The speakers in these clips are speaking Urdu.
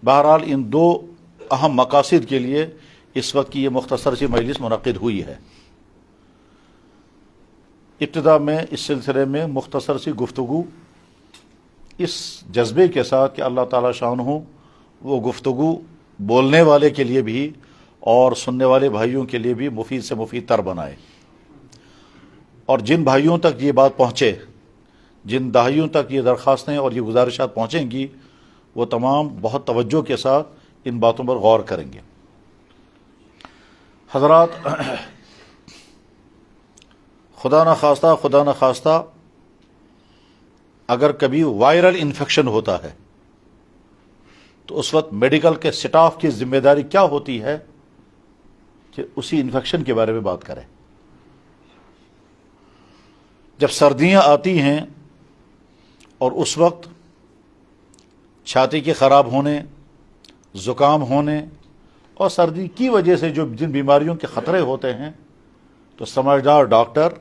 بہرحال ان دو اہم مقاصد کے لیے اس وقت کی یہ مختصر سی مجلس منعقد ہوئی ہے۔ ابتدا میں اس سلسلے میں مختصر سی گفتگو اس جذبے کے ساتھ کہ اللہ تعالیٰ شانہ وہ گفتگو بولنے والے کے لیے بھی اور سننے والے بھائیوں کے لیے بھی مفید سے مفید تر بنائے، اور جن بھائیوں تک یہ بات پہنچے، جن دہائیوں تک یہ درخواستیں اور یہ گزارشات پہنچیں گی، وہ تمام بہت توجہ کے ساتھ ان باتوں پر غور کریں گے۔ حضرات، خدا نخواستہ اگر کبھی وائرل انفیکشن ہوتا ہے تو اس وقت میڈیکل کے سٹاف کی ذمہ داری کیا ہوتی ہے کہ اسی انفیکشن کے بارے میں بات کریں۔ جب سردیاں آتی ہیں اور اس وقت چھاتی کے خراب ہونے، زکام ہونے اور سردی کی وجہ سے جن بیماریوں کے خطرے ہوتے ہیں، تو سمجھدار ڈاکٹر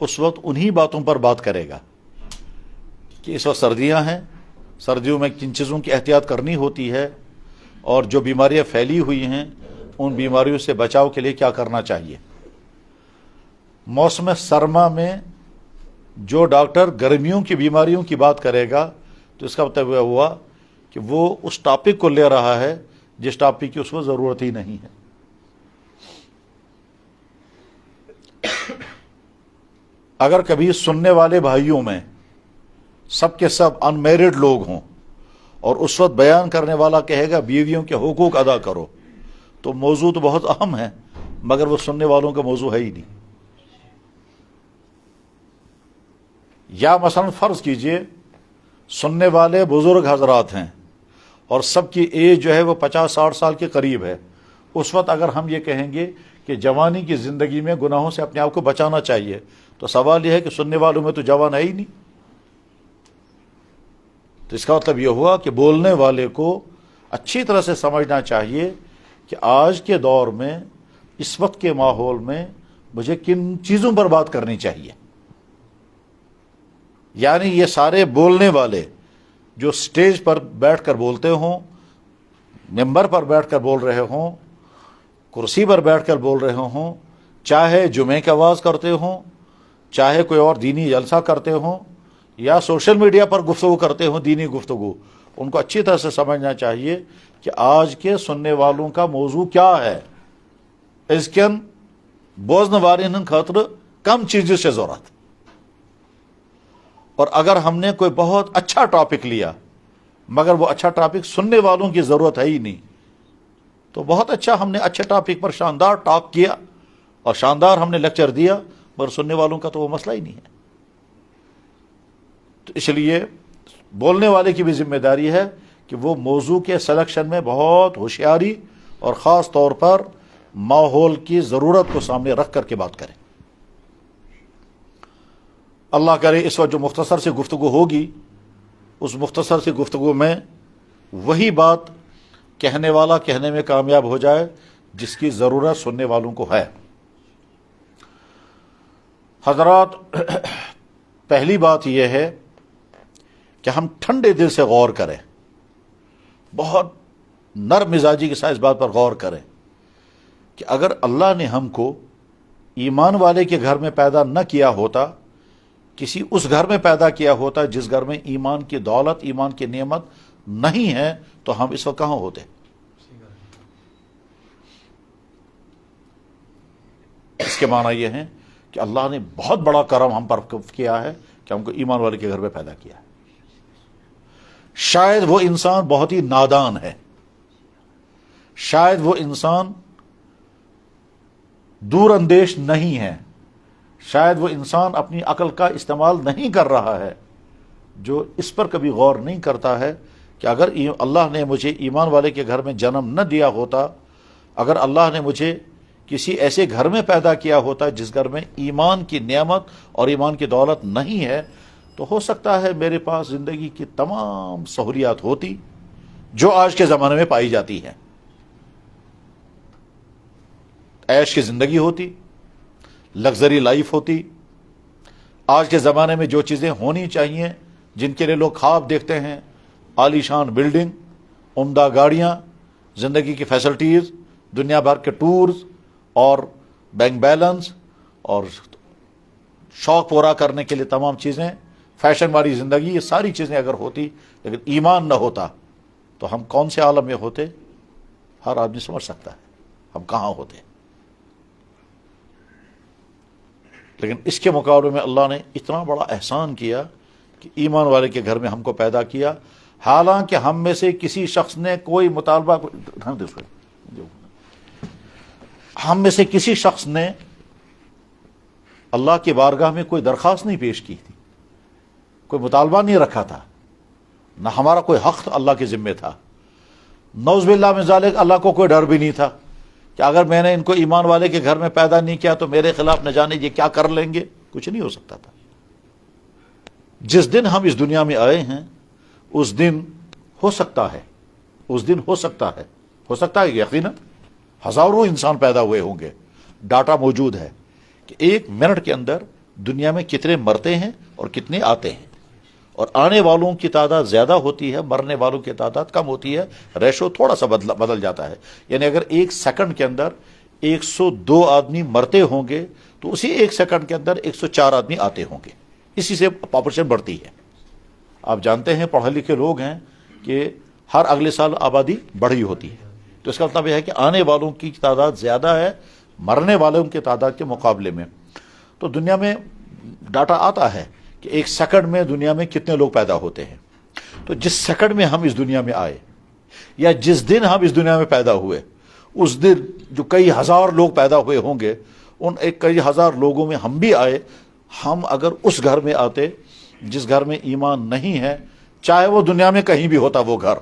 اس وقت انہی باتوں پر بات کرے گا کہ اس وقت سردیاں ہیں، سردیوں میں کن چیزوں کی احتیاط کرنی ہوتی ہے، اور جو بیماریاں پھیلی ہوئی ہیں ان بیماریوں سے بچاؤ کے لیے کیا کرنا چاہیے۔ موسم سرما میں جو ڈاکٹر گرمیوں کی بیماریوں کی بات کرے گا تو اس کا مطلب یہ ہوا کہ وہ اس ٹاپک کو لے رہا ہے جس ٹاپک کی اس کو ضرورت ہی نہیں ہے۔ اگر کبھی سننے والے بھائیوں میں سب کے سب ان میرڈ لوگ ہوں اور اس وقت بیان کرنے والا کہے گا بیویوں کے حقوق ادا کرو، تو موضوع تو بہت اہم ہے مگر وہ سننے والوں کا موضوع ہے ہی نہیں۔ یا مثلا فرض کیجئے سننے والے بزرگ حضرات ہیں اور سب کی ایج جو ہے وہ 50-60 سال کے قریب ہے، اس وقت اگر ہم یہ کہیں گے کہ جوانی کی زندگی میں گناہوں سے اپنے آپ کو بچانا چاہیے، تو سوال یہ ہے کہ سننے والوں میں تو جوان ہے ہی نہیں۔ تو اس کا مطلب یہ ہوا کہ بولنے والے کو اچھی طرح سے سمجھنا چاہیے کہ آج کے دور میں، اس وقت کے ماحول میں مجھے کن چیزوں پر بات کرنی چاہیے۔ یعنی یہ سارے بولنے والے جو سٹیج پر بیٹھ کر بولتے ہوں، ممبر پر بیٹھ کر بول رہے ہوں، کرسی پر بیٹھ کر بول رہے ہوں، چاہے جمعے کا آواز کرتے ہوں، چاہے کوئی اور دینی جلسہ کرتے ہوں، یا سوشل میڈیا پر گفتگو کرتے ہوں دینی گفتگو، ان کو اچھی طرح سے سمجھنا چاہیے کہ آج کے سننے والوں کا موضوع کیا ہے۔ ازکن بوزن والن خاطر کم چیزوں سے ضرورت، اور اگر ہم نے کوئی بہت اچھا ٹاپک لیا مگر وہ اچھا ٹاپک سننے والوں کی ضرورت ہے ہی نہیں، تو بہت اچھا ہم نے اچھے ٹاپک پر شاندار ٹاک کیا اور شاندار ہم نے لیکچر دیا، مگر سننے والوں کا تو وہ مسئلہ ہی نہیں ہے۔ تو اس لیے بولنے والے کی بھی ذمہ داری ہے کہ وہ موضوع کے سلیکشن میں بہت ہوشیاری اور خاص طور پر ماحول کی ضرورت کو سامنے رکھ کر کے بات کرے۔ اللہ کرے اس وقت جو مختصر سی گفتگو ہوگی، اس مختصر سی گفتگو میں وہی بات کہنے والا کہنے میں کامیاب ہو جائے جس کی ضرورت سننے والوں کو ہے۔ حضرات، پہلی بات یہ ہے کہ ہم ٹھنڈے دل سے غور کریں، بہت نرم مزاجی کے ساتھ اس بات پر غور کریں کہ اگر اللہ نے ہم کو ایمان والے کے گھر میں پیدا نہ کیا ہوتا، کسی اس گھر میں پیدا کیا ہوتا جس گھر میں ایمان کی دولت، ایمان کی نعمت نہیں ہے، تو ہم اس وقت کہاں ہوتے؟ اس کے معنی یہ ہے کہ اللہ نے بہت بڑا کرم ہم پر کیا ہے کہ ہم کو ایمان والے کے گھر میں پیدا کیا ہے۔ شاید وہ انسان بہت ہی نادان ہے، شاید وہ انسان دور اندیش نہیں ہے، شاید وہ انسان اپنی عقل کا استعمال نہیں کر رہا ہے، جو اس پر کبھی غور نہیں کرتا ہے کہ اگر اللہ نے مجھے ایمان والے کے گھر میں جنم نہ دیا ہوتا، اگر اللہ نے مجھے کسی ایسے گھر میں پیدا کیا ہوتا جس گھر میں ایمان کی نعمت اور ایمان کی دولت نہیں ہے، تو ہو سکتا ہے میرے پاس زندگی کی تمام سہولیات ہوتی جو آج کے زمانے میں پائی جاتی ہیں۔ عیش کی زندگی ہوتی، لگژری لائف ہوتی، آج کے زمانے میں جو چیزیں ہونی چاہیے، جن کے لیے لوگ خواب دیکھتے ہیں، عالی شان بلڈنگ، عمدہ گاڑیاں، زندگی کی فیسلٹیز، دنیا بھر کے ٹورز اور بینک بیلنس اور شوق پورا کرنے کے لیے تمام چیزیں، فیشن والی زندگی، یہ ساری چیزیں اگر ہوتی لیکن ایمان نہ ہوتا تو ہم کون سے عالم میں ہوتے؟ ہر آدمی سمجھ سکتا ہے ہم کہاں ہوتے. لیکن اس کے مقابلے میں اللہ نے اتنا بڑا احسان کیا کہ ایمان والے کے گھر میں ہم کو پیدا کیا، حالانکہ ہم میں سے کسی شخص نے کوئی مطالبہ، ہم میں سے کسی شخص نے اللہ کی بارگاہ میں کوئی درخواست نہیں پیش کی تھی، کوئی مطالبہ نہیں رکھا تھا، نہ ہمارا کوئی حق اللہ کے ذمے تھا. نعوذ باللہ من ذالک، اللہ کو کوئی ڈر بھی نہیں تھا کہ اگر میں نے ان کو ایمان والے کے گھر میں پیدا نہیں کیا تو میرے خلاف نہ جانے یہ کیا کر لیں گے. کچھ نہیں ہو سکتا تھا. جس دن ہم اس دنیا میں آئے ہیں اس دن ہو سکتا ہے یقیناً ہزاروں انسان پیدا ہوئے ہوں گے. ڈاٹا موجود ہے کہ 1 منٹ کے اندر دنیا میں کتنے مرتے ہیں اور کتنے آتے ہیں، اور آنے والوں کی تعداد زیادہ ہوتی ہے، مرنے والوں کی تعداد کم ہوتی ہے. ریشو تھوڑا سا بدل جاتا ہے. یعنی اگر 1 سیکنڈ کے اندر 102 آدمی مرتے ہوں گے تو اسی 1 سیکنڈ کے اندر 104 آدمی آتے ہوں گے. اسی سے پاپولیشن بڑھتی ہے. آپ جانتے ہیں پڑھے لکھے لوگ ہیں کہ ہر اگلے سال آبادی بڑھی ہوتی ہے، تو اس کا مطلب یہ ہے کہ آنے والوں کی تعداد زیادہ ہے مرنے والوں کی تعداد کے مقابلے میں. تو دنیا میں ڈاٹا آتا ہے کہ 1 سیکنڈ میں دنیا میں کتنے لوگ پیدا ہوتے ہیں. تو جس سیکنڈ میں ہم اس دنیا میں آئے یا جس دن ہم اس دنیا میں پیدا ہوئے، اس دن جو کئی ہزار لوگ پیدا ہوئے ہوں گے، ان کئی ہزار لوگوں میں ہم بھی آئے. ہم اگر اس گھر میں آتے جس گھر میں ایمان نہیں ہے، چاہے وہ دنیا میں کہیں بھی ہوتا وہ گھر،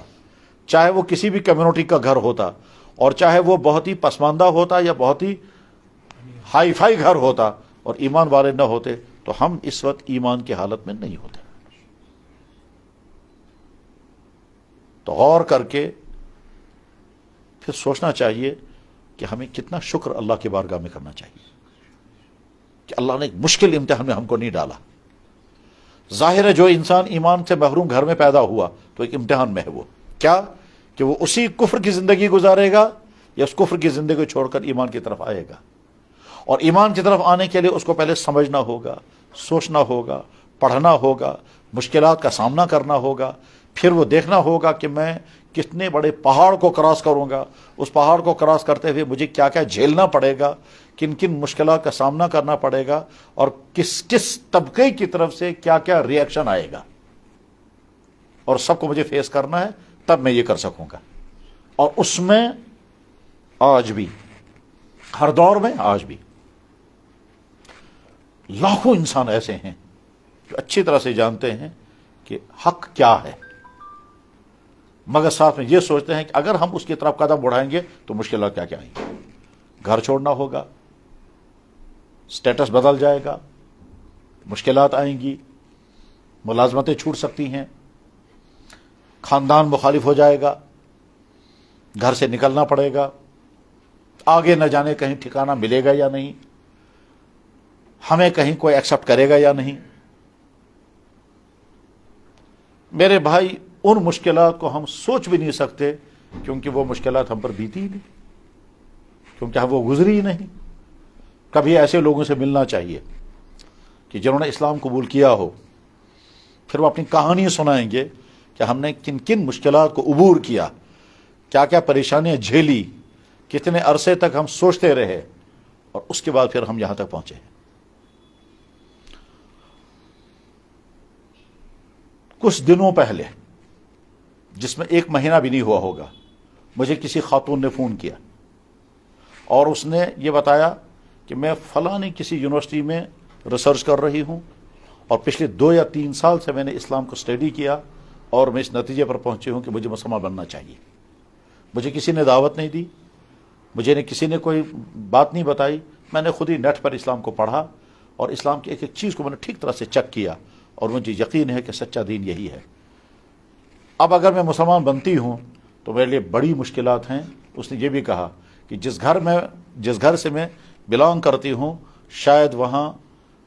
چاہے وہ کسی بھی کمیونٹی کا گھر ہوتا، اور چاہے وہ بہت ہی پسماندہ ہوتا یا بہت ہی ہائی فائی گھر ہوتا، اور ایمان والے نہ ہوتے، تو ہم اس وقت ایمان کی حالت میں نہیں ہوتے. تو غور کر کے پھر سوچنا چاہیے کہ ہمیں کتنا شکر اللہ کی بارگاہ میں کرنا چاہیے کہ اللہ نے ایک مشکل امتحان میں ہم کو نہیں ڈالا. ظاہر ہے جو انسان ایمان سے محروم گھر میں پیدا ہوا تو ایک امتحان میں ہے. وہ کیا کہ وہ اسی کفر کی زندگی گزارے گا یا اس کفر کی زندگی چھوڑ کر ایمان کی طرف آئے گا. اور ایمان کی طرف آنے کے لیے اس کو پہلے سمجھنا ہوگا، سوچنا ہوگا، پڑھنا ہوگا، مشکلات کا سامنا کرنا ہوگا. پھر وہ دیکھنا ہوگا کہ میں کتنے بڑے پہاڑ کو کراس کروں گا، اس پہاڑ کو کراس کرتے ہوئے مجھے کیا کیا جھیلنا پڑے گا، کن کن مشکلات کا سامنا کرنا پڑے گا، اور کس کس طبقے کی طرف سے کیا کیا ری ایکشن آئے گا، اور سب کو مجھے فیس کرنا ہے، تب میں یہ کر سکوں گا. اور اس میں آج بھی، ہر دور میں آج بھی لاکھوں انسان ایسے ہیں جو اچھی طرح سے جانتے ہیں کہ حق کیا ہے، مگر ساتھ میں یہ سوچتے ہیں کہ اگر ہم اس کی طرف قدم بڑھائیں گے تو مشکلات کیا کیا آئیں گی. گھر چھوڑنا ہوگا، سٹیٹس بدل جائے گا، مشکلات آئیں گی، ملازمتیں چھوٹ سکتی ہیں، خاندان مخالف ہو جائے گا، گھر سے نکلنا پڑے گا، آگے نہ جانے کہیں ٹھکانہ ملے گا یا نہیں، ہمیں کہیں کوئی ایکسپٹ کرے گا یا نہیں. میرے بھائی ان مشکلات کو ہم سوچ بھی نہیں سکتے کیونکہ وہ مشکلات ہم پر بیتی ہی نہیں، کیونکہ ہم وہ گزری ہی نہیں. کبھی ایسے لوگوں سے ملنا چاہیے کہ جنہوں نے اسلام قبول کیا ہو، پھر وہ اپنی کہانی سنائیں گے کہ ہم نے کن کن مشکلات کو عبور کیا، کیا کیا پریشانیاں جھیلی، کتنے عرصے تک ہم سوچتے رہے، اور اس کے بعد پھر ہم یہاں تک پہنچے. کچھ دنوں پہلے، جس میں 1 مہینہ بھی نہیں ہوا ہوگا، مجھے کسی خاتون نے فون کیا اور اس نے یہ بتایا کہ میں فلاں کسی یونیورسٹی میں ریسرچ کر رہی ہوں، اور پچھلے 2 یا 3 سال سے میں نے اسلام کو اسٹڈی کیا، اور میں اس نتیجے پر پہنچی ہوں کہ مجھے مسلمان بننا چاہیے. مجھے کسی نے دعوت نہیں دی، مجھے کسی نے کوئی بات نہیں بتائی، میں نے خود ہی نیٹ پر اسلام کو پڑھا اور اسلام کی ایک ایک چیز کو میں نے ٹھیک طرح سے چیک کیا، اور مجھے یقین ہے کہ سچا دین یہی ہے. اب اگر میں مسلمان بنتی ہوں تو میرے لیے بڑی مشکلات ہیں. اس نے یہ بھی کہا کہ جس گھر سے میں بلانگ کرتی ہوں، شاید وہاں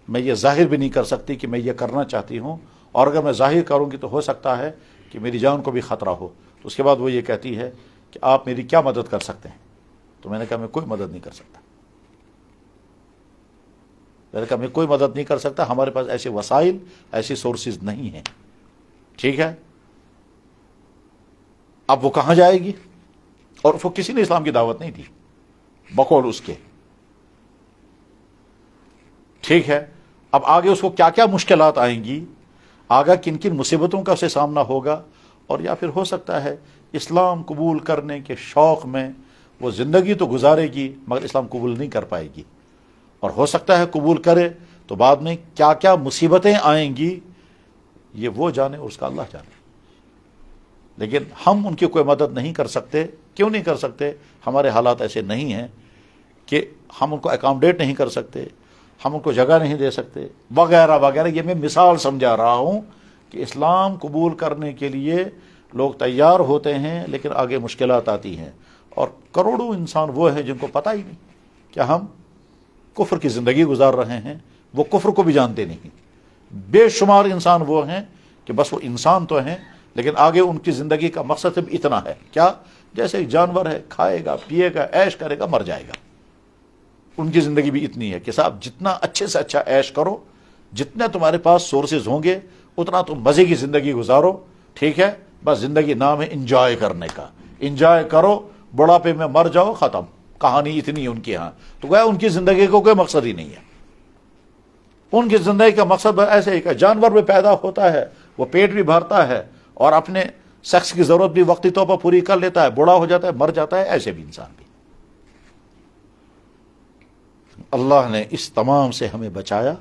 میں یہ ظاہر بھی نہیں کر سکتی کہ میں یہ کرنا چاہتی ہوں، اور اگر میں ظاہر کروں گی تو ہو سکتا ہے کہ میری جان کو بھی خطرہ ہو. تو اس کے بعد وہ یہ کہتی ہے کہ آپ میری کیا مدد کر سکتے ہیں؟ تو میں نے کہا میں کوئی مدد نہیں کر سکتا، میں نے کہا میں کوئی مدد نہیں کر سکتا، ہمارے پاس ایسے وسائل، ایسی سورسز نہیں ہیں. ٹھیک ہے، اب وہ کہاں جائے گی؟ اور وہ کسی نے اسلام کی دعوت نہیں دی بقول اس کے. ٹھیک ہے، اب آگے اس کو کیا کیا مشکلات آئیں گی، آگے کن کن مصیبتوں کا اسے سامنا ہوگا، اور یا پھر ہو سکتا ہے اسلام قبول کرنے کے شوق میں وہ زندگی تو گزارے گی مگر اسلام قبول نہیں کر پائے گی، اور ہو سکتا ہے قبول کرے تو بعد میں کیا کیا مصیبتیں آئیں گی یہ وہ جانے اور اس کا اللہ جانے. لیکن ہم ان کی کوئی مدد نہیں کر سکتے. کیوں نہیں کر سکتے؟ ہمارے حالات ایسے نہیں ہیں کہ ہم ان کو اکاموڈیٹ نہیں کر سکتے، ہم ان کو جگہ نہیں دے سکتے وغیرہ وغیرہ. یہ میں مثال سمجھا رہا ہوں کہ اسلام قبول کرنے کے لیے لوگ تیار ہوتے ہیں لیکن آگے مشکلات آتی ہیں، اور کروڑوں انسان وہ ہیں جن کو پتہ ہی نہیں کہ ہم کفر کی زندگی گزار رہے ہیں، وہ کفر کو بھی جانتے نہیں. بے شمار انسان وہ ہیں کہ بس وہ انسان تو ہیں لیکن آگے ان کی زندگی کا مقصد صرف اتنا ہے، کیا؟ جیسے ایک جانور ہے، کھائے گا، پیے گا، عیش کرے گا، مر جائے گا. ان کی زندگی بھی اتنی ہے کہ صاحب جتنا اچھے سے اچھا عیش کرو، جتنے تمہارے پاس سورسز ہوں گے اتنا تم مزے کی زندگی گزارو. ٹھیک ہے، بس زندگی نام ہے انجوائے کرنے کا. انجوائے کرو، بڑھاپے میں مر جاؤ، ختم. کہانی اتنی ہے ان کے ہاں. تو گویا ان کی زندگی کو کوئی مقصد ہی نہیں ہے. ان کی زندگی کا مقصد ایسے ہی کہ جانور بھی پیدا ہوتا ہے، وہ پیٹ بھی بھرتا ہے اور اپنے سیکس کی ضرورت بھی وقتی طور پر پوری کر لیتا ہے، بوڑھا ہو جاتا ہے، مر جاتا ہے. ایسے بھی انسان بھی. اللہ نے اس تمام سے ہمیں بچایا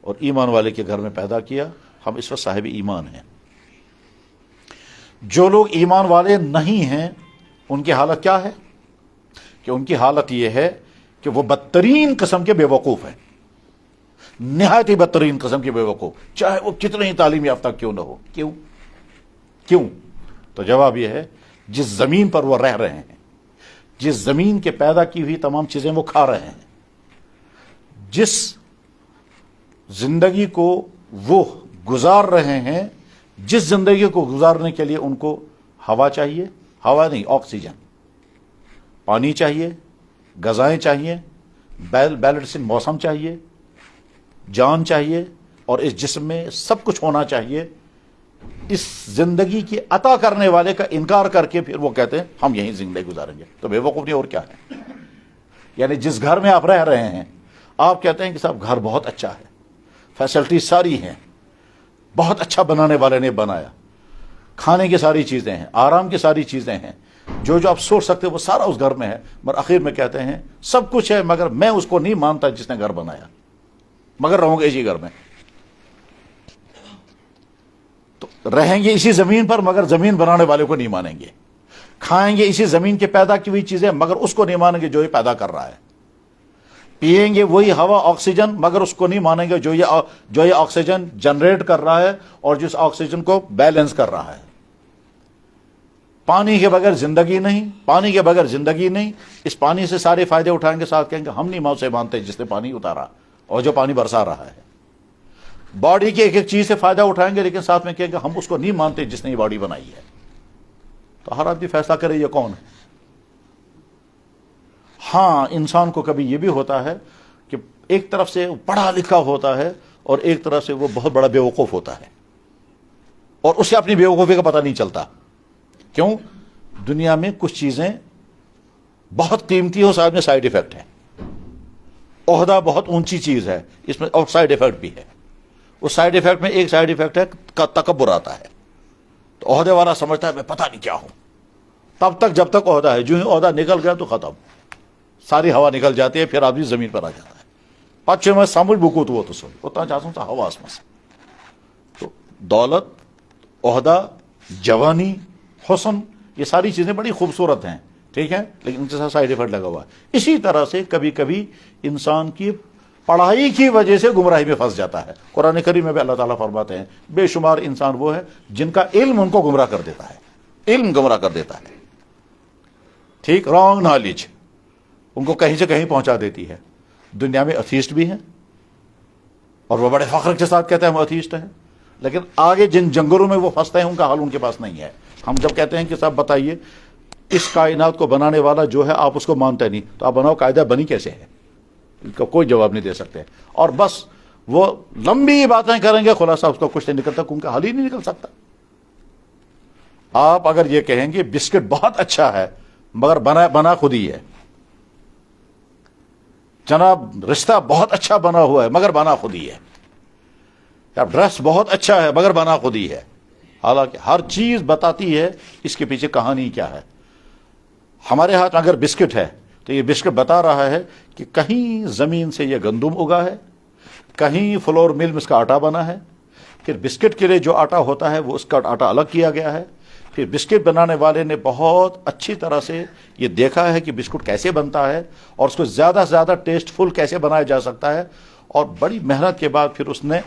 اور ایمان والے کے گھر میں پیدا کیا. ہم اس وقت صاحب ایمان ہیں. جو لوگ ایمان والے نہیں ہیں ان کی حالت کیا ہے؟ کہ ان کی حالت یہ ہے کہ وہ بدترین قسم کے بے وقوف ہیں، نہایت ہی بدترین قسم کے بے وقوف، چاہے وہ کتنے ہی تعلیم یافتہ کیوں نہ ہو. کیوں؟ تو جواب یہ ہے جس زمین پر وہ رہ رہے ہیں، جس زمین کے پیدا کی ہوئی تمام چیزیں وہ کھا رہے ہیں، جس زندگی کو وہ گزار رہے ہیں، جس زندگی کو گزارنے کے لیے ان کو ہوا چاہیے، ہوا نہیں آکسیجن، پانی چاہیے، غذائیں چاہیے، بیلنسنگ موسم چاہیے، جان چاہیے، اور اس جسم میں سب کچھ ہونا چاہیے. اس زندگی کی عطا کرنے والے کا انکار کر کے پھر وہ کہتے ہیں ہم یہیں زندگی گزاریں گے. تو بے وقوف نہیں اور کیا ہے؟ یعنی جس گھر میں آپ رہ رہے ہیں آپ کہتے ہیں کہ صاحب گھر بہت اچھا ہے، فیسلٹی ساری ہیں، بہت اچھا بنانے والے نے بنایا، کھانے کی ساری چیزیں ہیں، آرام کی ساری چیزیں ہیں، جو آپ سوچ سکتے وہ سارا اس گھر میں ہے. مگر آخر میں کہتے ہیں سب کچھ ہے مگر میں اس کو نہیں مانتا جس نے گھر بنایا، مگر رہوں گے اسی گھر میں. تو رہیں گے اسی زمین پر مگر زمین بنانے والے کو نہیں مانیں گے. کھائیں گے اسی زمین کے پیدا کی ہوئی چیزیں مگر اس کو نہیں مانیں گے جو یہ پیدا کر رہا ہے. پیئیں گے وہی ہوا آکسیجن مگر اس کو نہیں مانیں گے جو یہ آکسیجن جنریٹ کر رہا ہے اور جس آکسیجن کو بیلنس کر رہا ہے. پانی کے بغیر زندگی نہیں، پانی کے بغیر زندگی نہیں. اس پانی سے سارے فائدے اٹھائیں گے، ساتھ کہیں گے ہم نہیں سے مانتے جس نے پانی اتارا اور جو پانی برسا رہا ہے. باڈی کی ایک ایک چیز سے فائدہ اٹھائیں گے لیکن ساتھ میں کہیں گے ہم اس کو نہیں مانتے جس نے یہ باڈی بنائی ہے. تو ہر آدمی فیصلہ کرے یہ کون ہے. ہاں انسان کو کبھی یہ بھی ہوتا ہے کہ ایک طرف سے پڑھا لکھا ہوتا ہے اور ایک طرف سے وہ بہت بڑا بیوقوف ہوتا ہے اور اسے اپنی بیوقوفی کا پتہ نہیں چلتا. کیوں؟ دنیا میں کچھ چیزیں بہت قیمتی ہو، ساتھ میں سائیڈ ایفیکٹ ہے. عہدہ بہت اونچی چیز ہے، اس میں اور سائیڈ ایفیکٹ بھی ہے. اس سائیڈ ایفیکٹ میں ایک سائیڈ ایفیکٹ ہے کا تکبر آتا ہے. تو عہدے والا سمجھتا ہے میں پتہ نہیں کیا ہوں، تب تک جب تک عہدہ ہے. جو ہی عہدہ نکل گیا تو ختم، ساری ہوا نکل جاتی ہے، پھر آدمی زمین پر آ جاتا ہے. پچھے میں سمجھ بکو تو وہ تو سن اتنا چاہتا ہوں تو ہوا اس میں سے. تو دولت، عہدہ، جوانی، حسن، یہ ساری چیزیں بڑی خوبصورت ہیں، ٹھیک ہے، لیکن ان کے ساتھ سائیڈ ایفیکٹ لگا ہوا ہے. اسی طرح سے کبھی کبھی انسان کی پڑھائی کی وجہ سے گمراہی میں پھنس جاتا ہے. قرآن کریم میں بھی اللہ تعالیٰ فرماتے ہیں بے شمار انسان وہ ہے جن کا علم ان کو گمراہ کر دیتا ہے. علم گمراہ کر دیتا ہے، ٹھیک، رانگ نالج ان کو کہیں سے کہیں پہنچا دیتی ہے. دنیا میں ایتھیسٹ بھی ہیں اور وہ بڑے فخر کے ساتھ کہتے ہیں ہم ایتھیسٹ ہیں، لیکن آگے جن جنگلوں میں وہ پھنستے ہیں ان کا حل ان کے پاس نہیں ہے. ہم جب کہتے ہیں کہ صاحب بتائیے اس کائنات کو بنانے والا جو ہے آپ اس کو مانتے نہیں، تو آپ بناؤ قاعدہ بنی کیسے ہے، ان کا کوئی جواب نہیں دے سکتے، اور بس وہ لمبی باتیں کریں گے، خلاصہ اس کا کچھ نہیں نکلتا، کیونکہ حل ہی نہیں نکل سکتا۔ آپ اگر یہ کہیں گے بسکٹ بہت اچھا ہے مگر بنا خود ہی ہے، جناب رشتہ بہت اچھا بنا ہوا ہے مگر بنا خود ہی ہے، ڈریس بہت اچھا ہے مگر بنا خود ہی ہے، حالانکہ ہر چیز بتاتی ہے اس کے پیچھے کہانی کیا ہے۔ ہمارے ہاتھ میں اگر بسکٹ ہے تو یہ بسکٹ بتا رہا ہے کہ کہیں زمین سے یہ گندم اگا ہے، کہیں فلور مل میں اس کا آٹا بنا ہے، پھر بسکٹ کے لیے جو آٹا ہوتا ہے وہ اس کا آٹا الگ کیا گیا ہے، پھر بسکٹ بنانے والے نے بہت اچھی طرح سے یہ دیکھا ہے کہ بسکٹ کیسے بنتا ہے اور اس کو زیادہ سے زیادہ ٹیسٹ فل کیسے بنایا جا سکتا ہے، اور بڑی محنت کے بعد پھر اس نے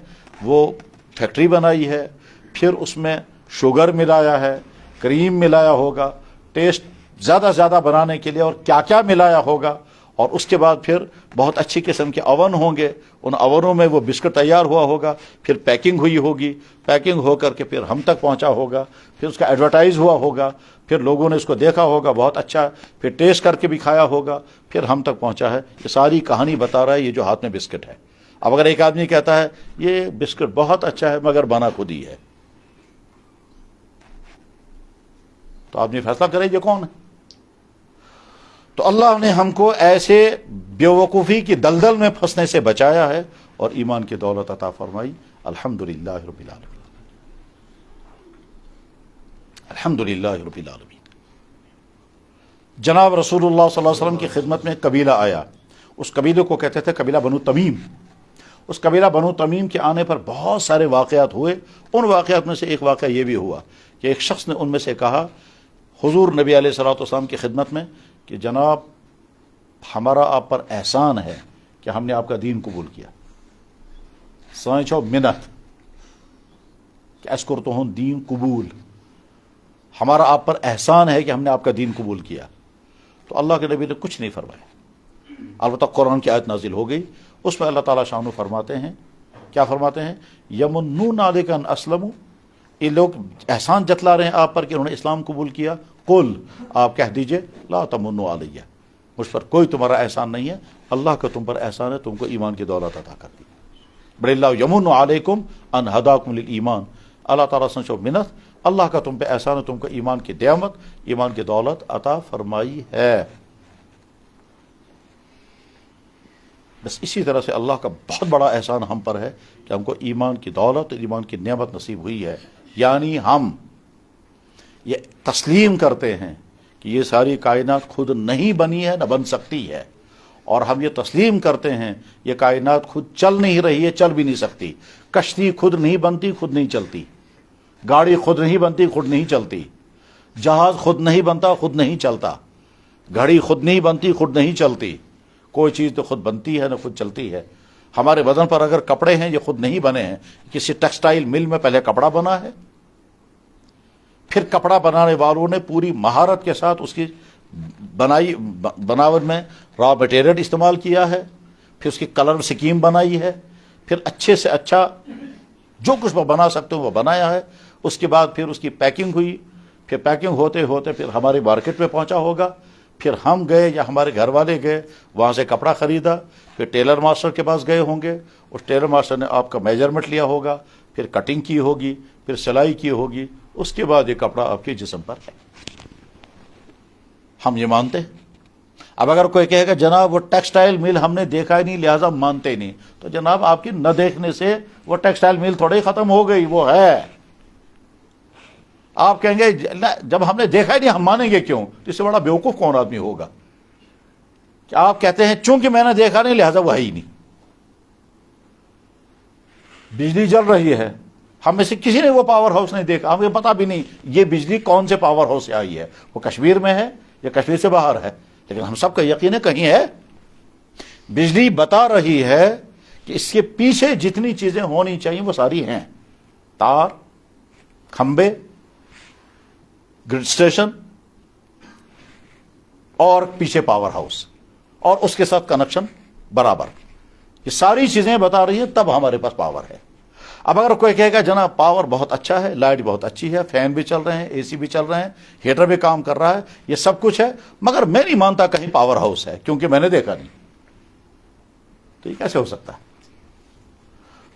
وہ فیکٹری بنائی ہے، پھر اس میں شوگر ملایا ہے، کریم ملایا ہوگا، ٹیسٹ زیادہ زیادہ بنانے کے لیے اور کیا کیا ملایا ہوگا، اور اس کے بعد پھر بہت اچھی قسم کے اوون ہوں گے، ان اوونوں میں وہ بسکٹ تیار ہوا ہوگا، پھر پیکنگ ہوئی ہوگی، پیکنگ ہو کر کے پھر ہم تک پہنچا ہوگا، پھر اس کا ایڈورٹائز ہوا ہوگا، پھر لوگوں نے اس کو دیکھا ہوگا بہت اچھا، پھر ٹیسٹ کر کے بھی کھایا ہوگا، پھر ہم تک پہنچا ہے۔ یہ ساری کہانی بتا رہا ہے یہ جو ہاتھ میں بسکٹ ہے۔ اب اگر ایک آدمی کہتا ہے یہ بسکٹ بہت اچھا ہے مگر بنا خود ہی ہے، تو آدمی فیصلہ کرے یہ کون ہے؟ تو اللہ نے ہم کو ایسے بیوقوفی کی دلدل میں پھنسنے سے بچایا ہے اور ایمان کی دولت عطا فرمائی۔ الحمدللہ رب العالمین، الحمدللہ رب العالمین۔ جناب رسول اللہ صلی اللہ علیہ وسلم کی خدمت میں قبیلہ آیا، اس قبیلے کو کہتے تھے قبیلہ بنو تمیم۔ اس قبیلہ بنو تمیم کے آنے پر بہت سارے واقعات ہوئے، ان واقعات میں سے ایک واقعہ یہ بھی ہوا کہ ایک شخص نے ان میں سے کہا حضور نبی علیہ الصلوۃ والسلام کی خدمت میں کہ جناب ہمارا آپ پر احسان ہے کہ ہم نے آپ کا دین قبول کیا، سانچو منت کہ اسکرتہن دین قبول، ہمارا آپ پر احسان ہے کہ ہم نے آپ کا دین قبول کیا۔ تو اللہ کے نبی نے کچھ نہیں فرمایا، البتہ قرآن کی آیت نازل ہو گئی، اس میں اللہ تعالیٰ شانو فرماتے ہیں، کیا فرماتے ہیں؟ یمنون علیک ان اسلموا، یہ لوگ احسان جتلا رہے ہیں آپ پر کہ انہوں نے اسلام قبول کیا، قل آپ کہہ دیجئے لا تمنوا علیہ، مجھ پر کوئی تمہارا احسان نہیں ہے، اللہ کا تم پر احسان ہے، تم کو ایمان کی دولت عطا کر دی۔ بل اللہ یمن علیکم ان ہداکم للایمان، اللہ تعالیٰ سنچو منت، اللہ کا تم پہ احسان ہے، تم کو ایمان کی نعمت، ایمان کی دولت عطا فرمائی ہے۔ بس اسی طرح سے اللہ کا بہت بڑا احسان ہم پر ہے کہ ہم کو ایمان کی دولت، ایمان کی نعمت نصیب ہوئی ہے، یعنی ہم یہ تسلیم کرتے ہیں کہ یہ ساری کائنات خود نہیں بنی ہے، نہ بن سکتی ہے، اور ہم یہ تسلیم کرتے ہیں یہ کائنات خود چل نہیں رہی ہے، چل بھی نہیں سکتی، کشتی خود نہیں بنتی، خود نہیں چلتی، گاڑی خود نہیں بنتی، خود نہیں چلتی، جہاز خود نہیں بنتا، خود نہیں چلتا، گھڑی خود نہیں بنتی، خود نہیں چلتی، کوئی چیز تو خود بنتی ہے نہ خود چلتی ہے۔ ہمارے بدن پر اگر کپڑے ہیں یہ خود نہیں بنے ہیں، کسی ٹیکسٹائل مل میں پہلے کپڑا بنا ہے، پھر کپڑا بنانے والوں نے پوری مہارت کے ساتھ اس کی بناوٹ میں را مٹیریل استعمال کیا ہے، پھر اس کی کلر سکیم بنائی ہے، پھر اچھے سے اچھا جو کچھ وہ بنا سکتے ہو وہ بنایا ہے، اس کے بعد پھر اس کی پیکنگ ہوئی، پھر پیکنگ ہوتے ہوتے پھر ہماری مارکیٹ میں پہنچا ہوگا، پھر ہم گئے یا ہمارے گھر والے گئے وہاں سے کپڑا خریدا، پھر ٹیلر ماسٹر کے پاس گئے ہوں گے، اس ٹیلر ماسٹر نے آپ کا میجرمنٹ لیا ہوگا، پھر کٹنگ کی ہوگی، پھر سلائی کی ہوگی، اس کے بعد یہ کپڑا آپ کے جسم پر ہے۔ ہم یہ مانتے ہیں۔ اب اگر کوئی کہے گا جناب وہ ٹیکسٹائل مل ہم نے دیکھا ہی نہیں لہذا مانتے نہیں، تو جناب آپ کی نہ دیکھنے سے وہ ٹیکسٹائل مل تھوڑی ہی ختم ہو گئی، وہ ہے۔ آپ کہیں گے جب ہم نے دیکھا ہی نہیں ہم مانیں گے کیوں؟ اس سے بڑا بیوقوف کون آدمی ہوگا کہ آپ کہتے ہیں چونکہ میں نے دیکھا نہیں لہذا وہ ہے ہی نہیں۔ بجلی جل رہی ہے، ہم میں سے کسی نے وہ پاور ہاؤس نہیں دیکھا، ہمیں پتا بھی نہیں یہ بجلی کون سے پاور ہاؤس سے آئی ہے، وہ کشمیر میں ہے یا کشمیر سے باہر ہے، لیکن ہم سب کا یقین ہے کہیں ہے۔ بجلی بتا رہی ہے کہ اس کے پیچھے جتنی چیزیں ہونی چاہیے وہ ساری ہیں، تار، کھمبے، گرڈ اسٹیشن اور پیچھے پاور ہاؤس اور اس کے ساتھ کنیکشن برابر، یہ ساری چیزیں بتا رہی ہیں، تب ہمارے پاس پاور ہے۔ اب اگر کوئی کہے گا جناب پاور بہت اچھا ہے، لائٹ بہت اچھی ہے، فین بھی چل رہے ہیں، اے سی بھی چل رہے ہیں، ہیٹر بھی کام کر رہا ہے، یہ سب کچھ ہے، مگر میں نہیں مانتا کہیں پاور ہاؤس ہے کیونکہ میں نے دیکھا نہیں، تو یہ کیسے ہو سکتا ہے؟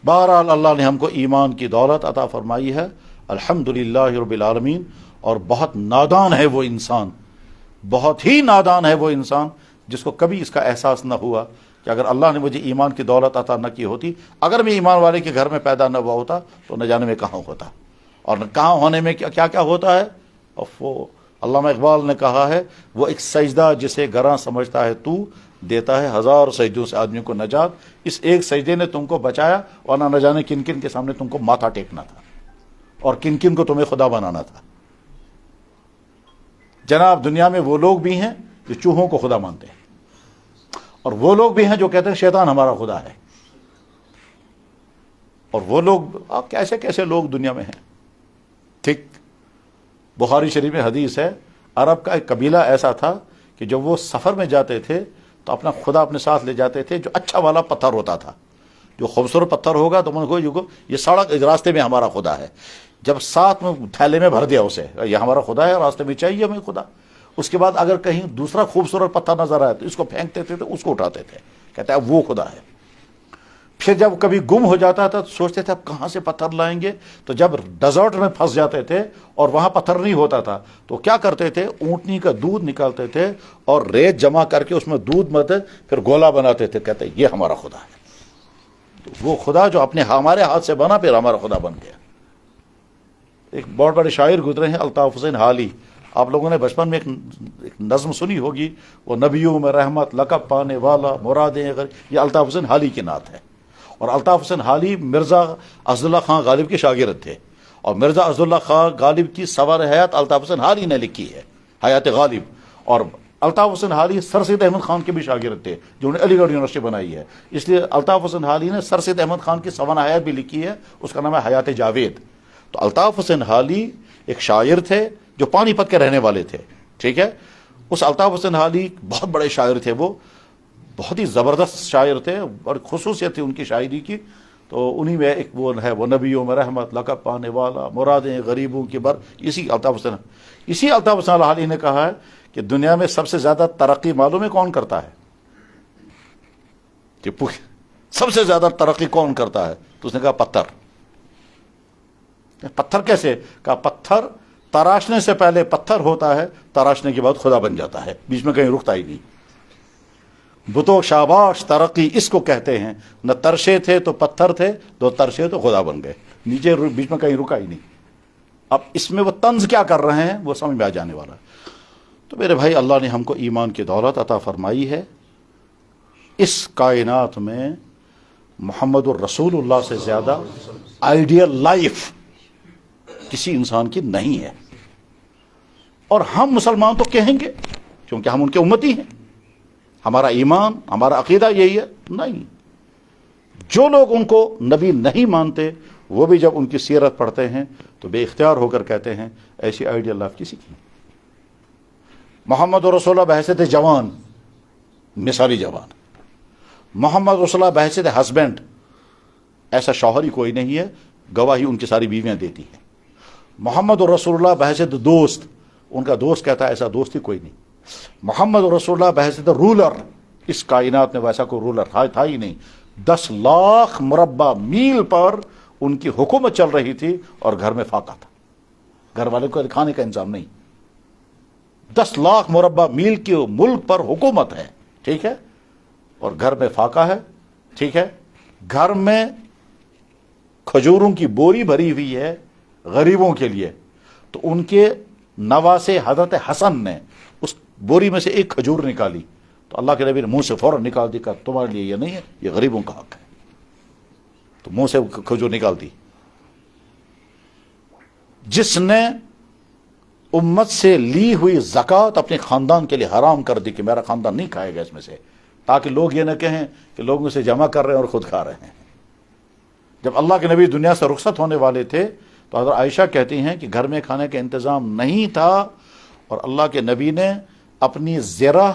بہرحال اللہ نے ہم کو ایمان کی دولت عطا فرمائی ہے، الحمدللہ رب العالمین. اور بہت نادان ہے وہ انسان، بہت ہی نادان ہے وہ انسان جس کو کبھی اس کا احساس نہ ہوا کہ اگر اللہ نے مجھے ایمان کی دولت عطا نہ کی ہوتی، اگر میں ایمان والے کے گھر میں پیدا نہ ہوا ہوتا تو نہ جانے میں کہاں ہوتا، اور کہاں ہونے میں کیا کیا ہوتا ہے. وہ علامہ اقبال نے کہا ہے، وہ ایک سجدہ جسے گراں سمجھتا ہے تو، دیتا ہے ہزار سجدوں سے آدمی کو نجات. اس ایک سجدے نے تم کو بچایا، ورنہ نہ جانے کن کن کے سامنے تم کو ماتھا ٹیکنا تھا اور کن کن کو تمہیں خدا بنانا تھا. جناب دنیا میں وہ لوگ بھی ہیں جو چوہوں کو خدا مانتے ہیں، اور وہ لوگ بھی ہیں جو کہتے ہیں شیطان ہمارا خدا ہے. اور وہ لوگ کیسے کیسے لوگ دنیا میں ہیں. ٹھیک، بخاری شریف میں حدیث ہے، عرب کا ایک قبیلہ ایسا تھا کہ جب وہ سفر میں جاتے تھے تو اپنا خدا اپنے ساتھ لے جاتے تھے، جو اچھا والا پتھر ہوتا تھا، جو خوبصورت پتھر ہوگا تو من کو یہ سڑک اس راستے میں ہمارا خدا ہے. جب ساتھ میں تھیلے میں بھر دیا اسے، یہ ہمارا خدا ہے، راستے میں چاہیے ہمیں خدا. اس کے بعد اگر کہیں دوسرا خوبصورت پتھر نظر آئے تو اس کو پھینکتے تھے، تو اس کو اٹھاتے تھے، کہتے ہیں اب وہ خدا ہے. پھر جب کبھی گم ہو جاتا تھا تو سوچتے تھے اب کہاں سے پتھر لائیں گے. تو جب ڈیزرٹ میں پھنس جاتے تھے اور وہاں پتھر نہیں ہوتا تھا تو کیا کرتے تھے، اونٹنی کا دودھ نکالتے تھے اور ریت جمع کر کے اس میں دودھ متے، پھر گولا بناتے تھے، کہتے یہ ہمارا خدا ہے. تو وہ خدا جو ہمارے ہاتھ سے بنا پھر ہمارا خدا بن گیا. ایک بہت بڑے شاعر گزرے ہیں الطاف حسین حالی، آپ لوگوں نے بچپن میں ایک نظم سنی ہوگی، وہ نبیوں میں رحمت لقب پانے والا مرادیں، یہ الطاف حسین حالی کی نعت ہے. اور الطاف حسین حالی مرزا اسداللہ خان غالب کے شاگرد تھے، اور مرزا اسداللہ خان غالب کی سوار حیات الطاف حسین حالی نے لکھی ہے، حیات غالب. اور الطاف حسین حالی سر سید احمد خان کے بھی شاگرد تھے جو انہوں نے علی گڑھ یونیورسٹی بنائی ہے. اس لیے الطاف حسین حالی نے سر سید احمد خان کی سوانح حیات بھی لکھی ہے، اس کا نام ہے حیات جاوید. تو الطاف حسین حالی ایک شاعر تھے جو پانی پت کے رہنے والے تھے. ٹھیک ہے، اس الطاف حسین حالی بہت بڑے شاعر تھے، وہ بہت ہی زبردست شاعر تھے اور خصوصیت تھی ان کی شاعری کی. تو انہی میں ایک وہ ہے، وہ نبیوں میں رحمت لقب پانے والا مرادیں غریبوں کی بر. اسی الطاف حسین حالی نے کہا ہے کہ دنیا میں سب سے زیادہ ترقی معلوم ہے کون کرتا ہے؟ سب سے زیادہ ترقی کون کرتا ہے؟ تو اس نے کہا پتھر. پتھر کیسے؟ کہا پتھر تراشنے سے پہلے پتھر ہوتا ہے، تراشنے کے بعد خدا بن جاتا ہے، بیچ میں کہیں رکتا ہی نہیں. بتو شاباش ترقی اس کو کہتے ہیں، نہ ترشے تھے تو پتھر تھے، دو ترشے تو خدا بن گئے، نیچے بیچ میں کہیں رکا ہی نہیں. اب اس میں وہ طنز کیا کر رہے ہیں وہ سمجھ میں آ جانے والا ہے. تو میرے بھائی، اللہ نے ہم کو ایمان کی دولت عطا فرمائی ہے. اس کائنات میں محمد الرسول اللہ سے زیادہ آئیڈیل لائف کسی انسان کی نہیں ہے. اور ہم مسلمان تو کہیں گے کیونکہ ہم ان کے امتی ہیں، ہمارا ایمان ہمارا عقیدہ یہی ہے. نہیں، جو لوگ ان کو نبی نہیں مانتے وہ بھی جب ان کی سیرت پڑھتے ہیں تو بے اختیار ہو کر کہتے ہیں ایسی آئیڈیل لائف کسی کی. محمد رسول اللہ بحیثیت جوان، مثالی جوان. محمد رسول اللہ بحیثیت ہسبینڈ، ایسا شوہر ہی کوئی نہیں ہے، گواہی ان کی ساری بیویاں دیتی ہیں. محمد رسول اللہ بحیثیت دوست، ان کا دوست کہتا ہے ایسا دوست ہی کوئی نہیں. محمد رسول اللہ بحیثیت رولر، اس کائنات میں ویسا کوئی رولر تھا ہی نہیں. 10 لاکھ مربع میل پر ان کی حکومت چل رہی تھی اور گھر میں فاقہ تھا، گھر والے کو کھانے کا انتظام نہیں. 10 لاکھ مربع میل کے ملک پر حکومت ہے، ٹھیک ہے، اور گھر میں فاقہ ہے. ٹھیک ہے، گھر میں کھجوروں کی بوری بھری ہوئی ہے غریبوں کے لیے. تو ان کے نواسے حضرت حسن نے اس بوری میں سے ایک کھجور نکالی تو اللہ کے نبی نے منہ سے فوراً نکال دی، کہا تمہارے لیے یہ نہیں ہے، یہ غریبوں کا حق ہے. تو منہ سے کھجور نکال دی. جس نے امت سے لی ہوئی زکوٰۃ اپنے خاندان کے لیے حرام کر دی کہ میرا خاندان نہیں کھائے گا اس میں سے، تاکہ لوگ یہ نہ کہیں کہ لوگ اسے جمع کر رہے ہیں اور خود کھا رہے ہیں. جب اللہ کے نبی دنیا سے رخصت ہونے والے تھے تو حضرت عائشہ کہتی ہیں کہ گھر میں کھانے کا انتظام نہیں تھا اور اللہ کے نبی نے اپنی زرہ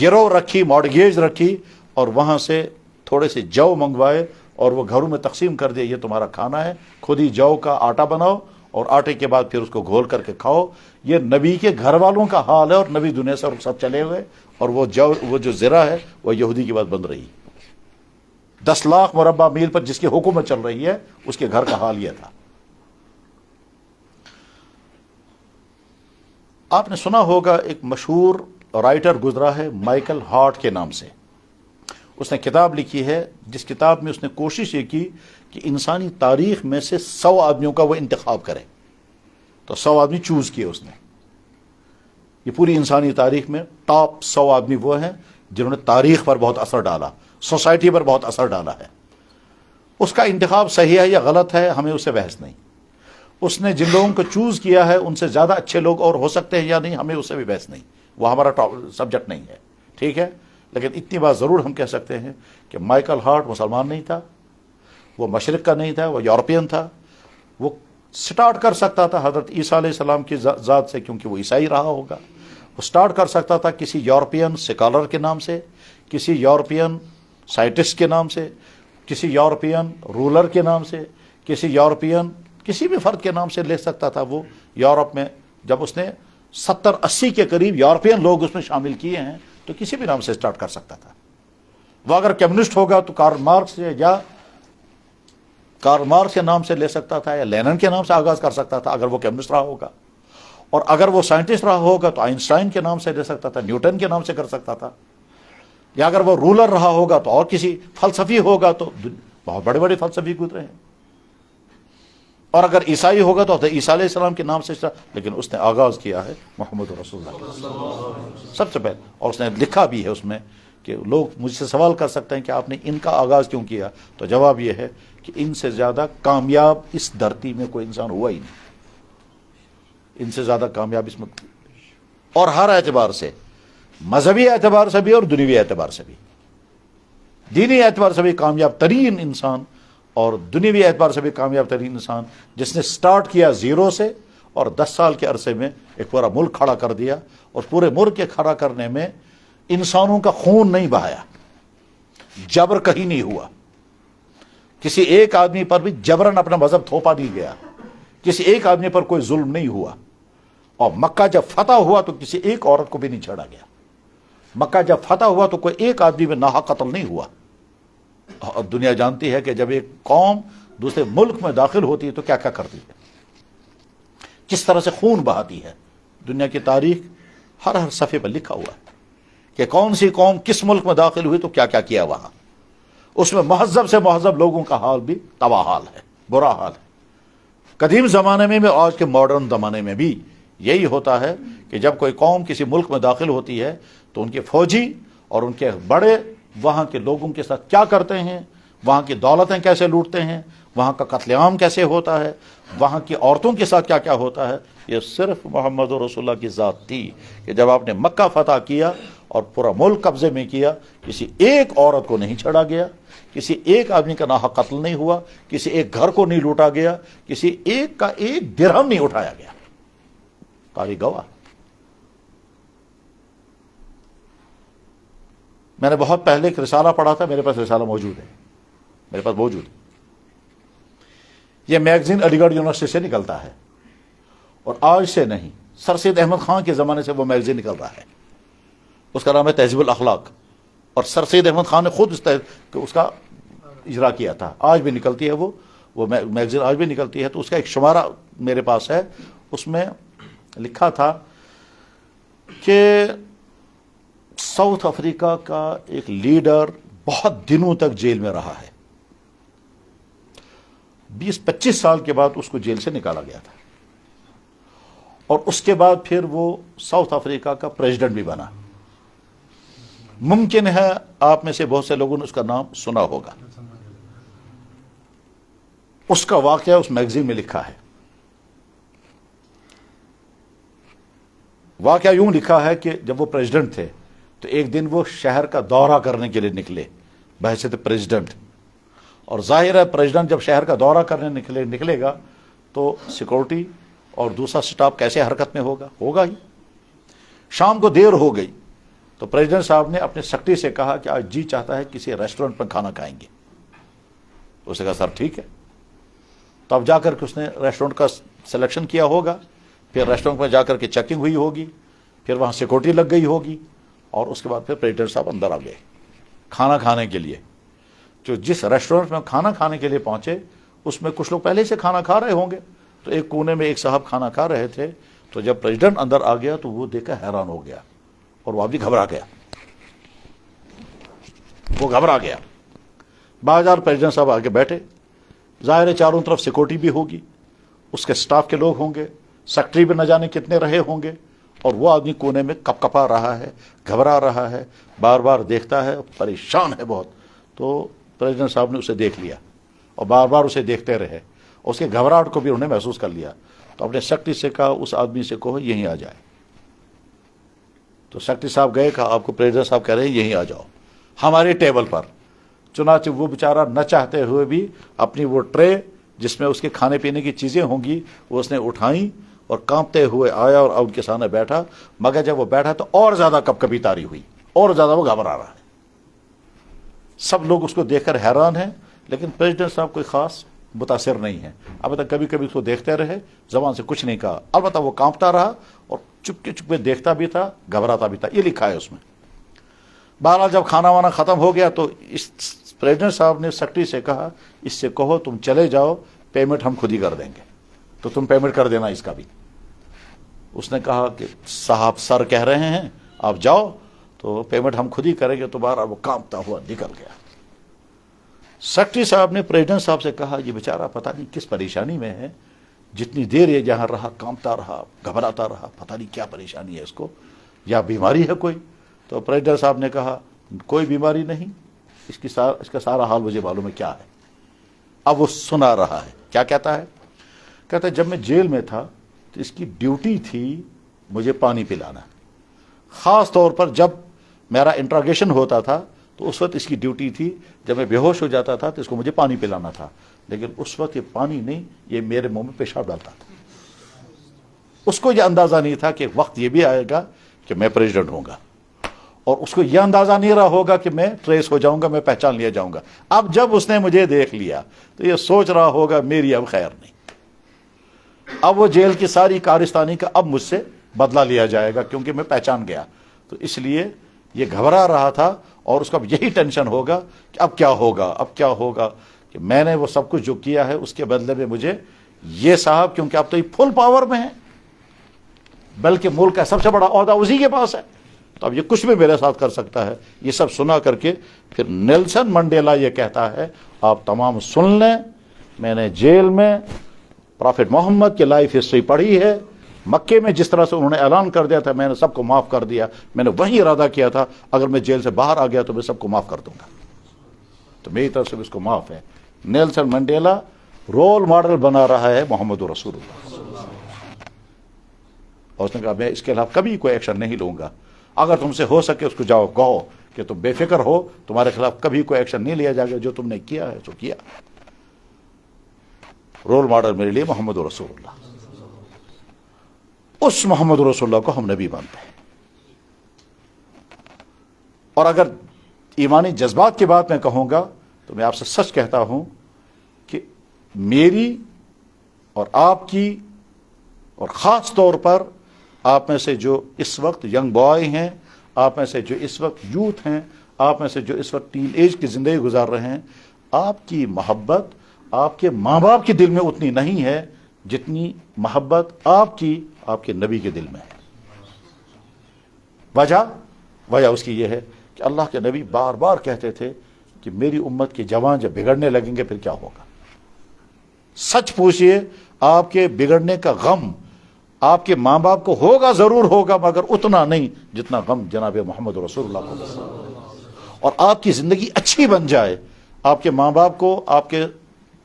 گرو رکھی، مارگیج رکھی، اور وہاں سے تھوڑے سے جو منگوائے اور وہ گھروں میں تقسیم کر دیا، یہ تمہارا کھانا ہے، خود ہی جو کا آٹا بناؤ اور آٹے کے بعد پھر اس کو گھول کر کے کھاؤ۔ یہ نبی کے گھر والوں کا حال ہے، اور نبی دنیا سے رخصت چلے ہوئے، اور وہ جو زرہ ہے وہ یہودی کی بات بن رہی ہے۔ 10 لاکھ مربع میل پر جس کی حکومت چل رہی ہے اس کے گھر کا حال یہ تھا۔ آپ نے سنا ہوگا ایک مشہور رائٹر گزرا ہے مائیکل ہارٹ کے نام سے، اس نے کتاب لکھی ہے جس کتاب میں اس نے کوشش یہ کی کہ انسانی تاریخ میں سے 100 آدمیوں کا وہ انتخاب کرے، تو 100 آدمی چوز کیے اس نے۔ یہ پوری انسانی تاریخ میں ٹاپ 100 آدمی وہ ہیں جنہوں نے تاریخ پر بہت اثر ڈالا، سوسائٹی پر بہت اثر ڈالا ہے۔ اس کا انتخاب صحیح ہے یا غلط ہے ہمیں اس سے بحث نہیں، اس نے جن لوگوں کو چوز کیا ہے ان سے زیادہ اچھے لوگ اور ہو سکتے ہیں یا نہیں، ہمیں اس سے بھی بحث نہیں، وہ ہمارا سبجیکٹ نہیں ہے، ٹھیک ہے۔ لیکن اتنی بات ضرور ہم کہہ سکتے ہیں کہ مائیکل ہارٹ مسلمان نہیں تھا، وہ مشرق کا نہیں تھا، وہ یورپین تھا۔ وہ سٹارٹ کر سکتا تھا حضرت عیسیٰ علیہ السلام کی ذات سے، کیونکہ وہ عیسائی رہا ہوگا۔ وہ سٹارٹ کر سکتا تھا کسی یورپین سکالر کے نام سے، کسی یورپین سائنٹسٹ کے نام سے، کسی یورپین رولر کے نام سے، کسی یورپین کسی بھی فرد کے نام سے لے سکتا تھا۔ وہ یورپ میں جب اس نے 70-80 کے قریب یورپین لوگ اس میں شامل کیے ہیں تو کسی بھی نام سے سٹارٹ کر سکتا تھا۔ وہ اگر کمیونسٹ ہوگا تو کارل مارکس کے نام سے لے سکتا تھا، یا لینن کے نام سے آغاز کر سکتا تھا اگر وہ کمیونسٹ رہا ہوگا، اور اگر وہ سائنٹسٹ رہا ہوگا تو آئنسٹائن کے نام سے لے سکتا تھا، نیوٹن کے نام سے کر سکتا تھا، یا اگر وہ رولر رہا ہوگا تو اور کسی فلسفی ہوگا، تو بہت بڑے بڑے فلسفی گزرے ہیں۔ اور اگر عیسائی ہوگا تو عیسیٰ علیہ السلام کے نام سے، لیکن اس نے آغاز کیا ہے محمد رسول اللہ سب سے پہلے، اور اس نے لکھا بھی ہے اس میں کہ لوگ مجھ سے سوال کر سکتے ہیں کہ آپ نے ان کا آغاز کیوں کیا، تو جواب یہ ہے کہ ان سے زیادہ کامیاب اس دھرتی میں کوئی انسان ہوا ہی نہیں، ان سے زیادہ کامیاب اس میں، اور ہر اعتبار سے، مذہبی اعتبار سے بھی اور دنیوی اعتبار سے بھی، دینی اعتبار سے بھی کامیاب ترین انسان اور دنیوی اعتبار سے بھی کامیاب ترین انسان، جس نے سٹارٹ کیا زیرو سے اور 10 سال کے عرصے میں ایک پورا ملک کھڑا کر دیا، اور پورے ملک کے کھڑا کرنے میں انسانوں کا خون نہیں بہایا، جبر کہیں نہیں ہوا، کسی ایک آدمی پر بھی جبرن اپنا مذہب تھوپا نہیں گیا، کسی ایک آدمی پر کوئی ظلم نہیں ہوا، اور مکہ جب فتح ہوا تو کسی ایک عورت کو بھی نہیں چھڑا گیا، مکہ جب فتح ہوا تو کوئی ایک آدمی میں ناحق قتل نہیں ہوا۔ اور دنیا جانتی ہے کہ جب ایک قوم دوسرے ملک میں داخل ہوتی ہے تو کیا کیا کرتی ہے، کس طرح سے خون بہاتی ہے۔ دنیا کی تاریخ ہر صفحے پر لکھا ہوا ہے کہ کون سی قوم کس ملک میں داخل ہوئی تو کیا کیا کیا وہاں، اس میں مہذب سے مہذب لوگوں کا حال بھی تباہ حال ہے، برا حال ہے۔ قدیم زمانے میں آج کے ماڈرن زمانے میں بھی یہی ہوتا ہے کہ جب کوئی قوم کسی ملک میں داخل ہوتی ہے تو ان کے فوجی اور ان کے بڑے وہاں کے لوگوں کے ساتھ کیا کرتے ہیں، وہاں کی دولتیں کیسے لوٹتے ہیں، وہاں کا قتل عام کیسے ہوتا ہے، وہاں کی عورتوں کے ساتھ کیا کیا ہوتا ہے۔ یہ صرف محمد رسول اللہ کی ذات تھی کہ جب آپ نے مکہ فتح کیا اور پورا ملک قبضے میں کیا، کسی ایک عورت کو نہیں چھڑا گیا، کسی ایک آدمی کا ناحق قتل نہیں ہوا، کسی ایک گھر کو نہیں لوٹا گیا، کسی ایک کا ایک درہم نہیں اٹھایا گیا۔ تاریخ گواہ۔ میں نے بہت پہلے ایک رسالہ پڑھا تھا، میرے پاس رسالہ موجود ہے، میرے پاس موجود ہے۔ یہ میگزین علی گڑھ یونیورسٹی سے نکلتا ہے، اور آج سے نہیں، سر سید احمد خان کے زمانے سے وہ میگزین نکل رہا ہے، اس کا نام ہے تہذیب الاخلاق، اور سر سید احمد خان نے خود اس کا اجرا کیا تھا۔ آج بھی نکلتی ہے وہ میگزین آج بھی نکلتی ہے۔ تو اس کا ایک شمارہ میرے پاس ہے، اس میں لکھا تھا کہ ساؤتھ افریقہ کا ایک لیڈر بہت دنوں تک جیل میں رہا ہے، 20-25 سال کے بعد اس کو جیل سے نکالا گیا تھا، اور اس کے بعد پھر وہ ساؤتھ افریقہ کا پریزیڈنٹ بھی بنا۔ ممکن ہے آپ میں سے بہت سے لوگوں نے اس کا نام سنا ہوگا۔ اس کا واقعہ اس میگزین میں لکھا ہے۔ واقعہ یوں لکھا ہے کہ جب وہ پریزیڈنٹ تھے تو ایک دن وہ شہر کا دورہ کرنے کے لیے نکلے بحیثیت پریزیڈنٹ، اور ظاہر ہے پریزیڈنٹ جب شہر کا دورہ کرنے نکلے گا تو سیکورٹی اور دوسرا سٹاف کیسے حرکت میں ہوگا ہی۔ شام کو دیر ہو گئی تو پریزیڈنٹ صاحب نے اپنے سیکرٹری سے کہا کہ آج جی چاہتا ہے کسی ریسٹورنٹ پر کھانا کھائیں گے۔ اس نے کہا سر ٹھیک ہے. تو اب جا کر کے اس نے ریسٹورینٹ کا سلیکشن کیا ہوگا, پھر ریسٹورینٹ میں جا کر کے چیکنگ ہوئی ہوگی, پھر وہاں سیکورٹی لگ گئی ہوگی, اور اس کے بعد پھر پریزیڈنٹ صاحب اندر آ گئے کھانا کھانے کے لیے. جو جس ریسٹورینٹ میں کھانا کھانے کے لیے پہنچے اس میں کچھ لوگ پہلے سے کھانا کھا رہے ہوں گے, تو ایک کونے میں ایک صاحب کھانا کھا رہے تھے. تو جب پریزیڈنٹ اندر آ گیا تو وہ دیکھ کر حیران ہو گیا, اور وہ بھی گھبرا گیا, وہ گھبرا گیا. بازار پریزیڈنٹ صاحب آگے بیٹھے, ظاہر ہے چاروں طرف سیکورٹی بھی ہوگی, اس کے سٹاف کے لوگ ہوں گے, سیکٹری بھی نہ جانے کتنے رہے ہوں گے, اور وہ آدمی کونے میں کپ کپا رہا ہے, گھبرا رہا ہے, بار بار دیکھتا ہے, پریشان ہے بہت. تو پریزیڈنٹ صاحب نے اسے دیکھ لیا اور بار بار اسے دیکھتے رہے, اس کے گھبراہٹ کو بھی انہوں نے محسوس کر لیا. تو اپنے سیکٹری سے کہا اس آدمی سے کہو یہیں آ جائے. تو سیکٹری صاحب گئے, کہا آپ کو پریزیڈنٹ صاحب کہہ رہے ہیں یہیں آ جاؤ ہمارے ٹیبل پر. چنانچہ وہ بیچارہ نہ چاہتے ہوئے بھی اپنی وہ ٹرے جس میں اس کے کھانے پینے کی چیزیں ہوں گی وہ اس نے اٹھائیں اور کانپتے ہوئے آیا اور ان کے سامنے بیٹھا. مگر جب وہ بیٹھا تو اور زیادہ کپ کپی تاری ہوئی, اور زیادہ وہ گھبرا رہا ہے. سب لوگ اس کو دیکھ کر حیران ہیں, لیکن پریزیڈنٹ صاحب کوئی خاص متاثر نہیں ہے. البتہ کبھی کبھی اس کو دیکھتے رہے, زبان سے کچھ نہیں کہا. البتہ وہ کانپتا رہا اور چپکے چپکے دیکھتا بھی تھا, گھبراتا بھی تھا. یہ لکھا ہے اس میں. بہرحال جب کھانا وانا ختم ہو گیا تو اس پریزیڈنٹ صاحب نے سیکرٹری سے کہا اس سے کہو تم چلے جاؤ, پیمنٹ ہم خود ہی کر دیں گے, تو تم پیمنٹ کر دینا اس کا بھی. اس نے کہا کہ صاحب سر کہہ رہے ہیں آپ جاؤ, تو پیمنٹ ہم خود ہی کریں گے. تو بہرحال وہ کانپتا ہوا نکل گیا. سیکرٹری صاحب نے پریزیڈنٹ صاحب سے کہا یہ بیچارہ پتہ نہیں کس پریشانی میں ہے, جتنی دیر یہ جہاں رہا کانپتا رہا, گھبراتا رہا, پتہ نہیں کیا پریشانی ہے اس کو, یا بیماری ہے کوئی. تو پریزیڈنٹ صاحب نے کہا کوئی بیماری نہیں, اس کا سارا حال مجھے معلوم ہے کیا ہے. اب وہ سنا رہا ہے, کیا کہتا ہے. کہتا ہے جب میں جیل میں تھا تو اس کی ڈیوٹی تھی مجھے پانی پلانا, خاص طور پر جب میرا انٹراگیشن ہوتا تھا تو اس وقت اس کی ڈیوٹی تھی, جب میں بے ہوش ہو جاتا تھا تو اس کو مجھے پانی پلانا تھا. لیکن اس وقت یہ پانی نہیں, یہ میرے منہ میں پیشاب ڈالتا تھا. اس کو یہ اندازہ نہیں تھا کہ وقت یہ بھی آئے گا کہ میں پریزیڈنٹ ہوں گا, اور اس کو یہ اندازہ نہیں رہا ہوگا کہ میں ٹریس ہو جاؤں گا, میں پہچان لیا جاؤں گا. اب جب اس نے مجھے دیکھ لیا تو یہ سوچ رہا ہوگا میری اب خیر نہیں, اب وہ جیل کی ساری کارستانی کا اب مجھ سے بدلہ لیا جائے گا کیونکہ میں پہچان گیا. تو اس لیے یہ گھبرا رہا تھا, اور اس کو اب یہی ٹینشن ہوگا کہ اب کیا ہوگا, اب کیا ہوگا, کہ میں نے وہ سب کچھ جو کیا ہے اس کے بدلے میں مجھے یہ صاحب, کیونکہ اب تو یہ فل پاور میں ہے, بلکہ ملک کا سب سے بڑا عہدہ اسی کے پاس ہے, تو اب یہ کچھ بھی میرے ساتھ کر سکتا ہے. یہ سب سنا کر کے پھر نیلسن منڈیلا یہ کہتا ہے آپ تمام سن لیں, میں نے جیل میں پرافٹ محمد کی لائف ہسٹری پڑھی ہے. مکے میں جس طرح سے انہوں نے اعلان کر دیا تھا میں نے سب کو معاف کر دیا, میں نے وہی ارادہ کیا تھا اگر میں جیل سے باہر آ گیا تو میں سب کو معاف کر دوں گا, تو میری طرف سے اس کو معاف ہے. نیلسن منڈیلا رول ماڈل بنا رہا ہے محمد رسول اللہ, اور اس نے کہا میں اس کے خلاف کبھی کوئی ایکشن نہیں لوں گا. اگر تم سے ہو سکے اس کو جاؤ کہو کہ تم بے فکر ہو, تمہارے خلاف کبھی کوئی ایکشن نہیں لیا جائے گا, جو تم نے کیا ہے تو کیا. رول ماڈل میرے لیے محمد رسول اللہ, اس محمد رسول اللہ کو ہم نبی مانتے ہیں. اور اگر ایمانی جذبات کی بات میں کہوں گا تو میں آپ سے سچ کہتا ہوں کہ میری اور آپ کی, اور خاص طور پر آپ میں سے جو اس وقت ینگ بوائے ہیں, آپ میں سے جو اس وقت یوتھ ہیں, آپ میں سے جو اس وقت ٹین ایج کی زندگی گزار رہے ہیں, آپ کی محبت آپ کے ماں باپ کے دل میں اتنی نہیں ہے جتنی محبت آپ کے نبی کے دل میں ہے. وجہ اس کی یہ ہے کہ اللہ کے نبی بار بار کہتے تھے کہ میری امت کے جوان جب بگڑنے لگیں گے پھر کیا ہوگا. سچ پوچھئے, آپ کے بگڑنے کا غم آپ کے ماں باپ کو ہوگا, ضرور ہوگا, مگر اتنا نہیں جتنا غم جناب محمد رسول اللہ کو. اور آپ کی زندگی اچھی بن جائے, آپ کے ماں باپ کو, آپ کے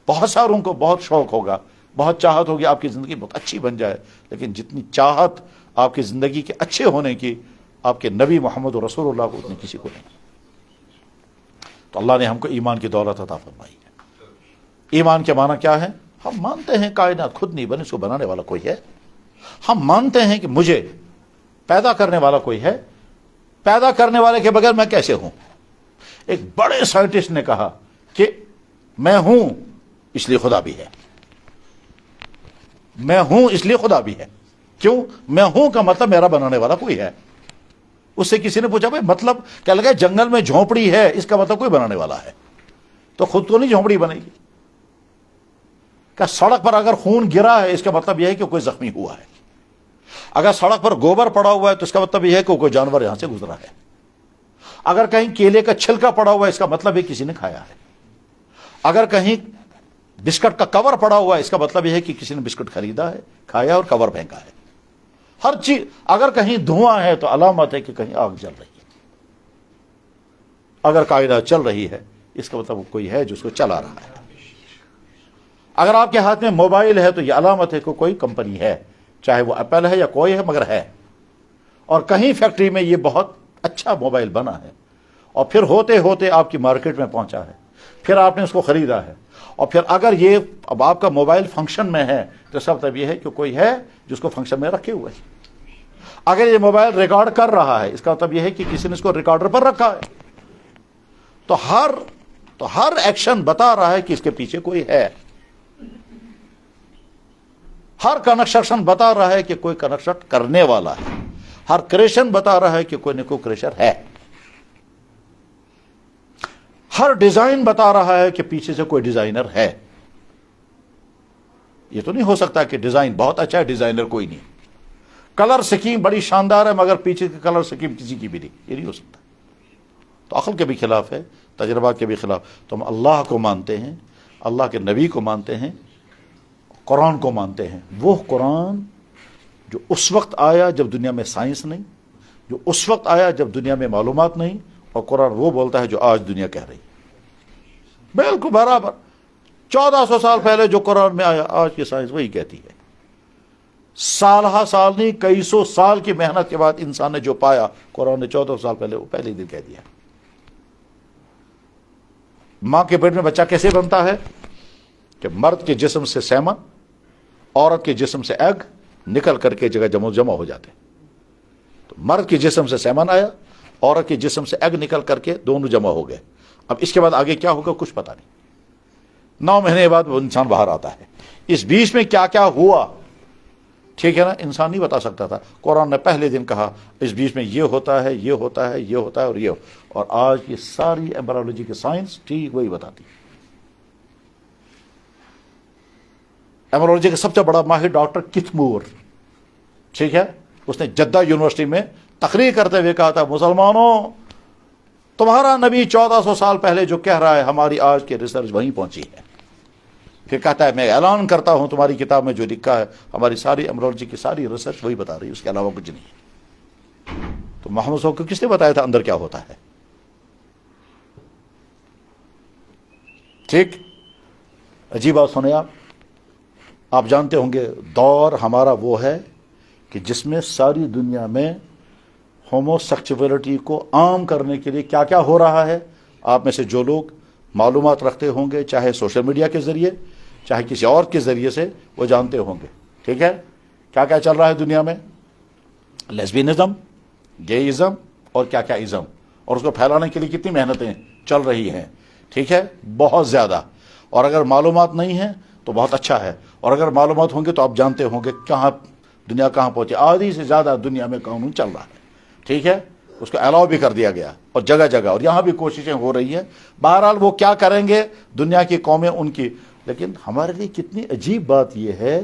بہت ساروں کو بہت شوق ہوگا, بہت چاہت ہوگی آپ کی زندگی بہت اچھی بن جائے, لیکن جتنی چاہت آپ کی زندگی کے اچھے ہونے کی آپ کے نبی محمد رسول اللہ کو اتنی کسی کو نہیں. تو اللہ نے ہم کو ایمان کی دولت عطا فرمائی ہے. ایمان کے معنی کیا ہے؟ ہم مانتے ہیں کائنات خود نہیں بنی, اس کو بنانے والا کوئی ہے. ہم مانتے ہیں کہ مجھے پیدا کرنے والا کوئی ہے, پیدا کرنے والے کے بغیر میں کیسے ہوں. ایک بڑے سائنٹسٹ نے کہا کہ میں ہوں اس لیے خدا بھی ہے، میں ہوں اس لیے خدا بھی ہے۔ کیوں؟ میں ہوں کا مطلب میرا بنانے والا کوئی ہے۔ اس سے کسی نے پوچھا بھائی مطلب کیا لگا جنگل میں جھونپڑی ہے، اس کا مطلب کوئی بنانے والا ہے، تو خود کو نہیں جھونپڑی بنے گی؟ کہ سڑک پر اگر خون گرا ہے اس کا مطلب یہ ہے کہ کوئی زخمی ہوا ہے، اگر سڑک پر گوبر پڑا ہوا ہے تو اس کا مطلب یہ ہے کہ کوئی جانور یہاں سے گزرا ہے، اگر کہیں کیلے کا چھلکا پڑا ہوا ہے اس کا مطلب ہے کسی نے کھایا ہے، اگر کہیں بسکٹ کا کور پڑا ہوا ہے اس کا مطلب یہ ہے کہ کسی نے بسکٹ خریدا ہے، کھایا اور کور پھینکا ہے۔ ہر چیز، اگر کہیں دھواں ہے تو علامت ہے کہ کہیں آگ جل رہی ہے، اگر کائنات چل رہی ہے اس کا مطلب کوئی ہے جو اس کو چلا رہا ہے۔ اگر آپ کے ہاتھ میں موبائل ہے تو یہ علامت ہے کہ کوئی کمپنی ہے، چاہے وہ ایپل ہے یا کوئی ہے مگر ہے، اور کہیں فیکٹری میں یہ بہت اچھا موبائل بنا ہے اور پھر ہوتے ہوتے آپ کی مارکیٹ میں پہنچا ہے، پھر آپ نے اس کو خریدا ہے، اور پھر اگر یہ اب آپ کا موبائل فنکشن میں ہے تو اس کا مطلب یہ ہے کہ کوئی ہے جس کو فنکشن میں رکھے ہوئے ہے۔ اگر یہ موبائل ریکارڈ کر رہا ہے اس کا مطلب یہ ہے کہ کسی نے اس کو ریکارڈر پر رکھا ہے۔ تو ہر ایکشن بتا رہا ہے کہ اس کے پیچھے کوئی ہے، ہر کنسٹرکشن بتا رہا ہے کہ کوئی کنسٹرکٹ کرنے والا ہے، ہر کریشن بتا رہا ہے کہ کوئی نہ کوئی کریشر ہے، ہر ڈیزائن بتا رہا ہے کہ پیچھے سے کوئی ڈیزائنر ہے۔ یہ تو نہیں ہو سکتا کہ ڈیزائن بہت اچھا ہے ڈیزائنر کوئی نہیں، کلر سکیم بڑی شاندار ہے مگر پیچھے کی کلر سکیم کسی کی بھی نہیں، یہ نہیں ہو سکتا۔ تو عقل کے بھی خلاف ہے، تجربات کے بھی خلاف۔ تو ہم اللہ کو مانتے ہیں، اللہ کے نبی کو مانتے ہیں، قرآن کو مانتے ہیں، وہ قرآن جو اس وقت آیا جب دنیا میں سائنس نہیں، جو اس وقت آیا جب دنیا میں معلومات نہیں، اور قرآن وہ بولتا ہے جو آج دنیا کہہ رہی ہے، بالکل برابر۔ 1400 سال پہلے جو قرآن میں آیا آج کی سائنس وہی کہتی ہے۔ سالہ سال نہیں، کئی سو سال کی محنت کے بعد انسان نے جو پایا قرآن نے 1400 سال پہلے وہ پہلے ہی دن کہہ دیا۔ ماں کے پیٹ میں بچہ کیسے بنتا ہے؟ کہ مرد کے جسم سے سیمن، عورت کے جسم سے ایگ نکل کر کے جگہ جمع ہو جاتے۔ تو مرد کے جسم سے سیمن آیا، عورت کے جسم سے ایگ نکل کر کے دونوں جمع ہو گئے۔ اب اس کے بعد آگے کیا ہوگا کچھ پتا نہیں، 9 مہینے بعد وہ انسان باہر آتا ہے۔ اس بیچ میں کیا کیا ہوا، ٹھیک ہے نا، انسان نہیں بتا سکتا تھا۔ قرآن نے پہلے دن کہا اس بیچ میں یہ ہوتا ہے، یہ ہوتا ہے، یہ ہوتا ہے اور یہ، اور آج کی ساری ایمبرولوجی کی سائنس ٹھیک وہی بتاتی۔ ایمبرولوجی کا سب سے بڑا ماہر ڈاکٹر کتھ مور، ٹھیک ہے، اس نے جدہ یونیورسٹی میں تقریر کرتے ہوئے کہا تھا، مسلمانوں تمہارا نبی 1400 سال پہلے جو کہہ رہا ہے ہماری آج کی ریسرچ وہیں پہنچی ہے۔ پھر کہتا ہے میں اعلان کرتا ہوں تمہاری کتاب میں جو لکھا ہے ہماری ساری ایمبرولوجی کی ساری ریسرچ وہی بتا رہی ہے، اس کے علاوہ کچھ نہیں۔ تو محمد صلی اللہ علیہ وسلم کو کس نے بتایا تھا اندر کیا ہوتا ہے؟ ٹھیک، عجیب بات سنیں آپ جانتے ہوں گے دور ہمارا وہ ہے کہ جس میں ساری دنیا میں ہومو سیکچولیٹی کو عام کرنے کے لیے کیا کیا ہو رہا ہے۔ آپ میں سے جو لوگ معلومات رکھتے ہوں گے، چاہے سوشل میڈیا کے ذریعے چاہے کسی اور کے ذریعے سے، وہ جانتے ہوں گے، ٹھیک ہے، کیا کیا چل رہا ہے دنیا میں، لیسبینزم، گےازم اور کیا کیا ازم، اور اس کو پھیلانے کے لیے کتنی محنتیں چل رہی ہیں، ٹھیک ہے، بہت زیادہ۔ اور اگر معلومات نہیں ہیں تو بہت اچھا ہے، اور اگر معلومات ہوں گے تو آپ جانتے ہوں گے کہاں دنیا کہاں پہنچی۔ آدھی سے زیادہ دنیا میں قانون چل رہا ہے، ٹھیک ہے، اس کو الاؤ بھی کر دیا گیا اور جگہ جگہ، اور یہاں بھی کوششیں ہو رہی ہیں۔ بہرحال وہ کیا کریں گے دنیا کی قومیں ان کی، لیکن ہمارے لیے کتنی عجیب بات یہ ہے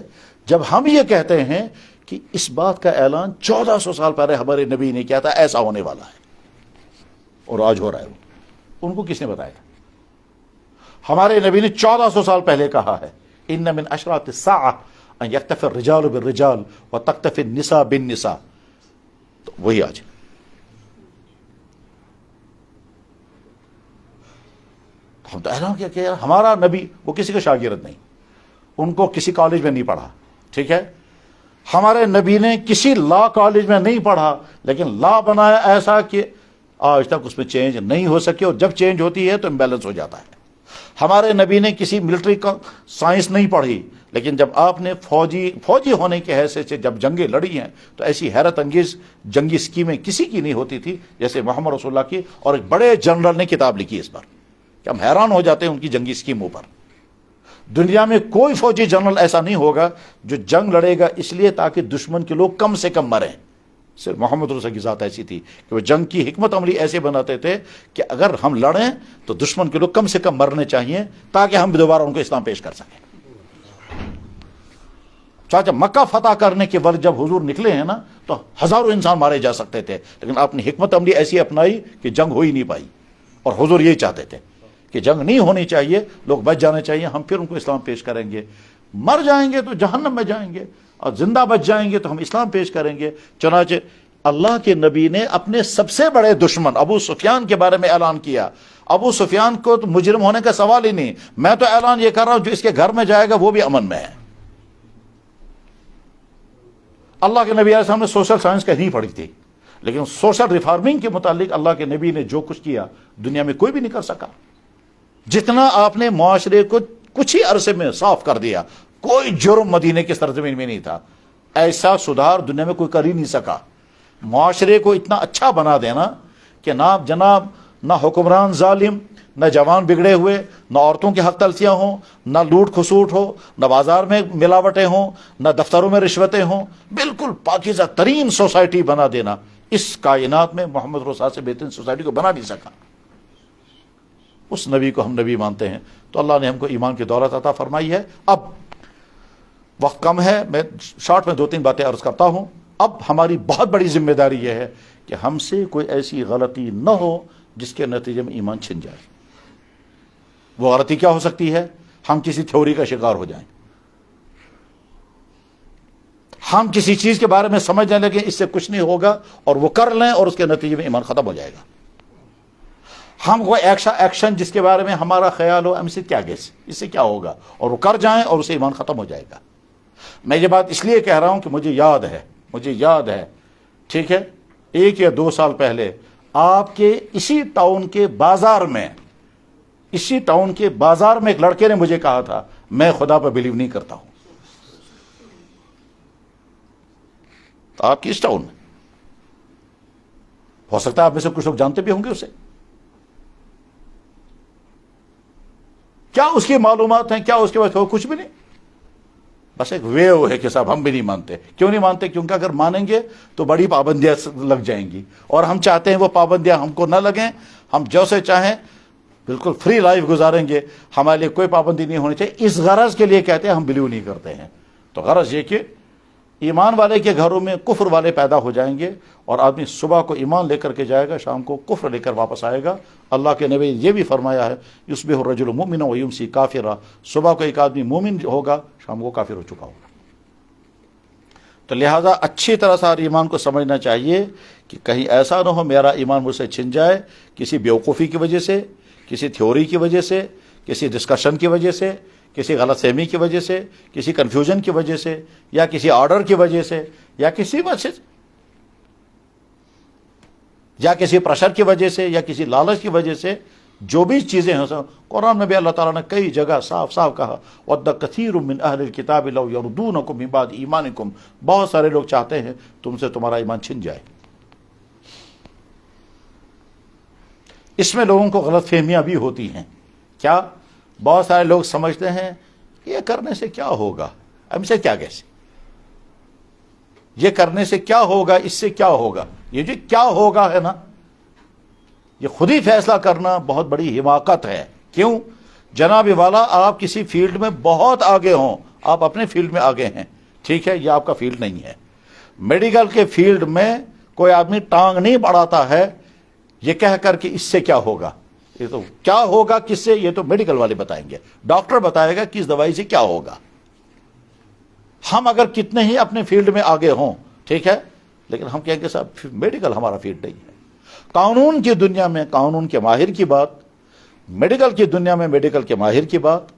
جب ہم یہ کہتے ہیں کہ اس بات کا اعلان 1400 سال پہلے ہمارے نبی نے کیا تھا، ایسا ہونے والا ہے، اور آج ہو رہا ہے۔ ان کو کس نے بتایا تھا؟ ہمارے نبی نے 1400 سال پہلے کہا ہے، ان من اشراط الساعہ ان یکتفی الرجال بالرجال وتکتفی النساء بالنساء۔ تو وہی آج ہم تو اعلان کیا کہ ہمارا نبی، وہ کسی کا شاگرد نہیں، ان کو کسی کالج میں نہیں پڑھا، ٹھیک ہے، ہمارے نبی نے کسی لا کالج میں نہیں پڑھا، لیکن لا بنایا ایسا کہ آج تک اس میں چینج نہیں ہو سکی، اور جب چینج ہوتی ہے تو امبیلنس ہو جاتا ہے۔ ہمارے نبی نے کسی ملٹری کا سائنس نہیں پڑھی، لیکن جب آپ نے فوجی ہونے کی حیثیت سے جب جنگیں لڑی ہیں تو ایسی حیرت انگیز جنگی اسکیمیں کسی کی نہیں ہوتی تھی جیسے محمد رسول اللہ کی، اور ایک بڑے جنرل نے کتاب لکھی اس پر، کہ ہم حیران ہو جاتے ہیں ان کی جنگی اسکیموں پر. دنیا میں کوئی فوجی جنرل ایسا نہیں ہوگا جو جنگ لڑے گا اس لیے تاکہ دشمن کے لوگ کم سے کم مریں. صرف محمد رسول کی ذات ایسی تھی کہ وہ جنگ کی حکمت عملی ایسے بناتے تھے کہ اگر ہم لڑیں تو دشمن کے لوگ کم سے کم مرنے چاہیے تاکہ ہم دوبارہ ان کو اسلام پیش کر سکیں. چاچا مکہ فتح کرنے کے وقت جب حضور نکلے ہیں نا تو ہزاروں انسان مارے جا سکتے تھے، لیکن آپ نے حکمت عملی ایسی اپنائی کہ جنگ ہو ہی نہیں پائی. اور حضور یہی چاہتے تھے کہ جنگ نہیں ہونی چاہیے، لوگ بچ جانے چاہیے، ہم پھر ان کو اسلام پیش کریں گے. مر جائیں گے تو جہنم میں جائیں گے اور زندہ بچ جائیں گے تو ہم اسلام پیش کریں گے. چنانچہ اللہ کے نبی نے اپنے سب سے بڑے دشمن ابو سفیان کے بارے میں اعلان کیا. ابو سفیان کو تو مجرم ہونے کا سوال ہی نہیں، میں تو اعلان یہ کر رہا ہوں جو اس کے گھر میں جائے گا وہ بھی امن میں ہے. اللہ کے نبی علیہ السلام نے سوشل سائنس کہیں پڑھی تھی، لیکن سوشل ریفارمنگ کے متعلق اللہ کے نبی نے جو کچھ کیا دنیا میں کوئی بھی نہیں کر سکا. جتنا آپ نے معاشرے کو کچھ ہی عرصے میں صاف کر دیا، کوئی جرم مدینے کی سرزمین میں نہیں تھا، ایسا سدھار دنیا میں کوئی کر ہی نہیں سکا. معاشرے کو اتنا اچھا بنا دینا کہ نہ جناب نہ حکمران ظالم، نہ جوان بگڑے ہوئے، نہ عورتوں کی حق تلفیاں ہوں، نہ لوٹ کھسوٹ ہو، نہ بازار میں ملاوٹیں ہوں، نہ دفتروں میں رشوتیں ہوں، بالکل پاکیزہ ترین سوسائٹی بنا دینا. اس کائنات میں محمد رسول سے بہترین سوسائٹی کو بنا نہیں سکا. اس نبی کو ہم نبی مانتے ہیں تو اللہ نے ہم کو ایمان کی دولت عطا فرمائی ہے. اب وقت کم ہے، میں شارٹ میں 2-3 باتیں عرض کرتا ہوں. اب ہماری بہت بڑی ذمہ داری یہ ہے کہ ہم سے کوئی ایسی غلطی نہ ہو جس کے نتیجے میں ایمان چھن جائے. وہ غلطی کیا ہو سکتی ہے؟ ہم کسی تھیوری کا شکار ہو جائیں، ہم کسی چیز کے بارے میں سمجھنے لگیں اس سے کچھ نہیں ہوگا اور وہ کر لیں اور اس کے نتیجے میں ایمان ختم ہو جائے گا. ہم کوئی ایکشن جس کے بارے میں ہمارا خیال ہو ہم سے کیا گیس اس سے کیا ہوگا اور وہ کر جائیں اور اسے ایمان ختم ہو جائے گا. میں یہ بات اس لیے کہہ رہا ہوں کہ مجھے یاد ہے ٹھیک ہے 1 یا 2 سال پہلے آپ کے اسی ٹاؤن کے بازار میں ایک لڑکے نے مجھے کہا تھا میں خدا پر بلیو نہیں کرتا ہوں. تو آپ کی اس ٹاؤن میں ہو سکتا ہے آپ میں سے کچھ لوگ جانتے بھی ہوں گے اسے. کیا اس کی معلومات ہیں، کیا اس کے بعد کچھ بھی نہیں، بس ایک ویو ہے کہ صاحب ہم بھی نہیں مانتے. کیوں نہیں مانتے؟ کیونکہ اگر مانیں گے تو بڑی پابندیاں لگ جائیں گی اور ہم چاہتے ہیں وہ پابندیاں ہم کو نہ لگیں، ہم جیسے چاہیں بالکل فری لائف گزاریں گے، ہمارے لیے کوئی پابندی نہیں ہونی چاہیے. اس غرض کے لیے کہتے ہیں ہم بلیو نہیں کرتے ہیں. تو غرض یہ کہ ایمان والے کے گھروں میں کفر والے پیدا ہو جائیں گے اور آدمی صبح کو ایمان لے کر کے جائے گا، شام کو کفر لے کر واپس آئے گا. اللہ کے نبی یہ بھی فرمایا ہے یصبح الرجل مؤمنا ویمسی کافرا، صبح کو ایک آدمی مومن ہوگا، شام کو کافر ہو چکا ہوگا. تو لہٰذا اچھی طرح سے ہر ایمان کو سمجھنا چاہیے کہ کہیں ایسا نہ ہو میرا ایمان مجھ سے چھن جائے کسی بیوقوفی کی وجہ سے، کسی تھیوری کی وجہ سے، کسی ڈسکشن کی وجہ سے، کسی غلط فہمی کی وجہ سے، کسی کنفیوژن کی وجہ سے، یا کسی آرڈر کی وجہ سے، یا کسی وجہ سے، یا کسی پریشر کی وجہ سے، یا کسی لالچ کی وجہ سے جو بھی چیزیں ہیں. قرآن میں بھی اللہ تعالیٰ نے کئی جگہ صاف صاف کہا وَدَّ كَثِيرٌ مِّنْ أَهْلِ الْكِتَابِ لَوْ يَرُدُّونَكُم مِّن بَعْدِ إِيمَانِكُم، بہت سارے لوگ چاہتے ہیں تم سے تمہارا ایمان چھن جائے. اس میں لوگوں کو غلط فہمیاں بھی ہوتی ہیں. کیا؟ بہت سارے لوگ سمجھتے ہیں یہ کرنے سے کیا ہوگا، ہم سے کیا کیسے، یہ کرنے سے کیا ہوگا، اس سے کیا ہوگا. یہ جو کیا ہوگا ہے نا، یہ خود ہی فیصلہ کرنا بہت بڑی حماقت ہے. کیوں؟ جناب والا آپ کسی فیلڈ میں بہت آگے ہوں، آپ اپنے فیلڈ میں آگے ہیں، ٹھیک ہے، یہ آپ کا فیلڈ نہیں ہے. میڈیکل کے فیلڈ میں کوئی آدمی ٹانگ نہیں بڑھاتا ہے یہ کہہ کر کہ اس سے کیا ہوگا. یہ تو کیا ہوگا کس سے، یہ تو میڈیکل والے بتائیں گے، ڈاکٹر بتائے گا کس دوائی سے کیا ہوگا. ہم اگر کتنے ہی اپنے فیلڈ میں آگے ہوں ٹھیک ہے، لیکن ہم کہیں گے صاحب میڈیکل ہمارا فیلڈ نہیں ہے. قانون کی دنیا میں قانون کے ماہر کی بات، میڈیکل کی دنیا میں میڈیکل کے ماہر کی بات،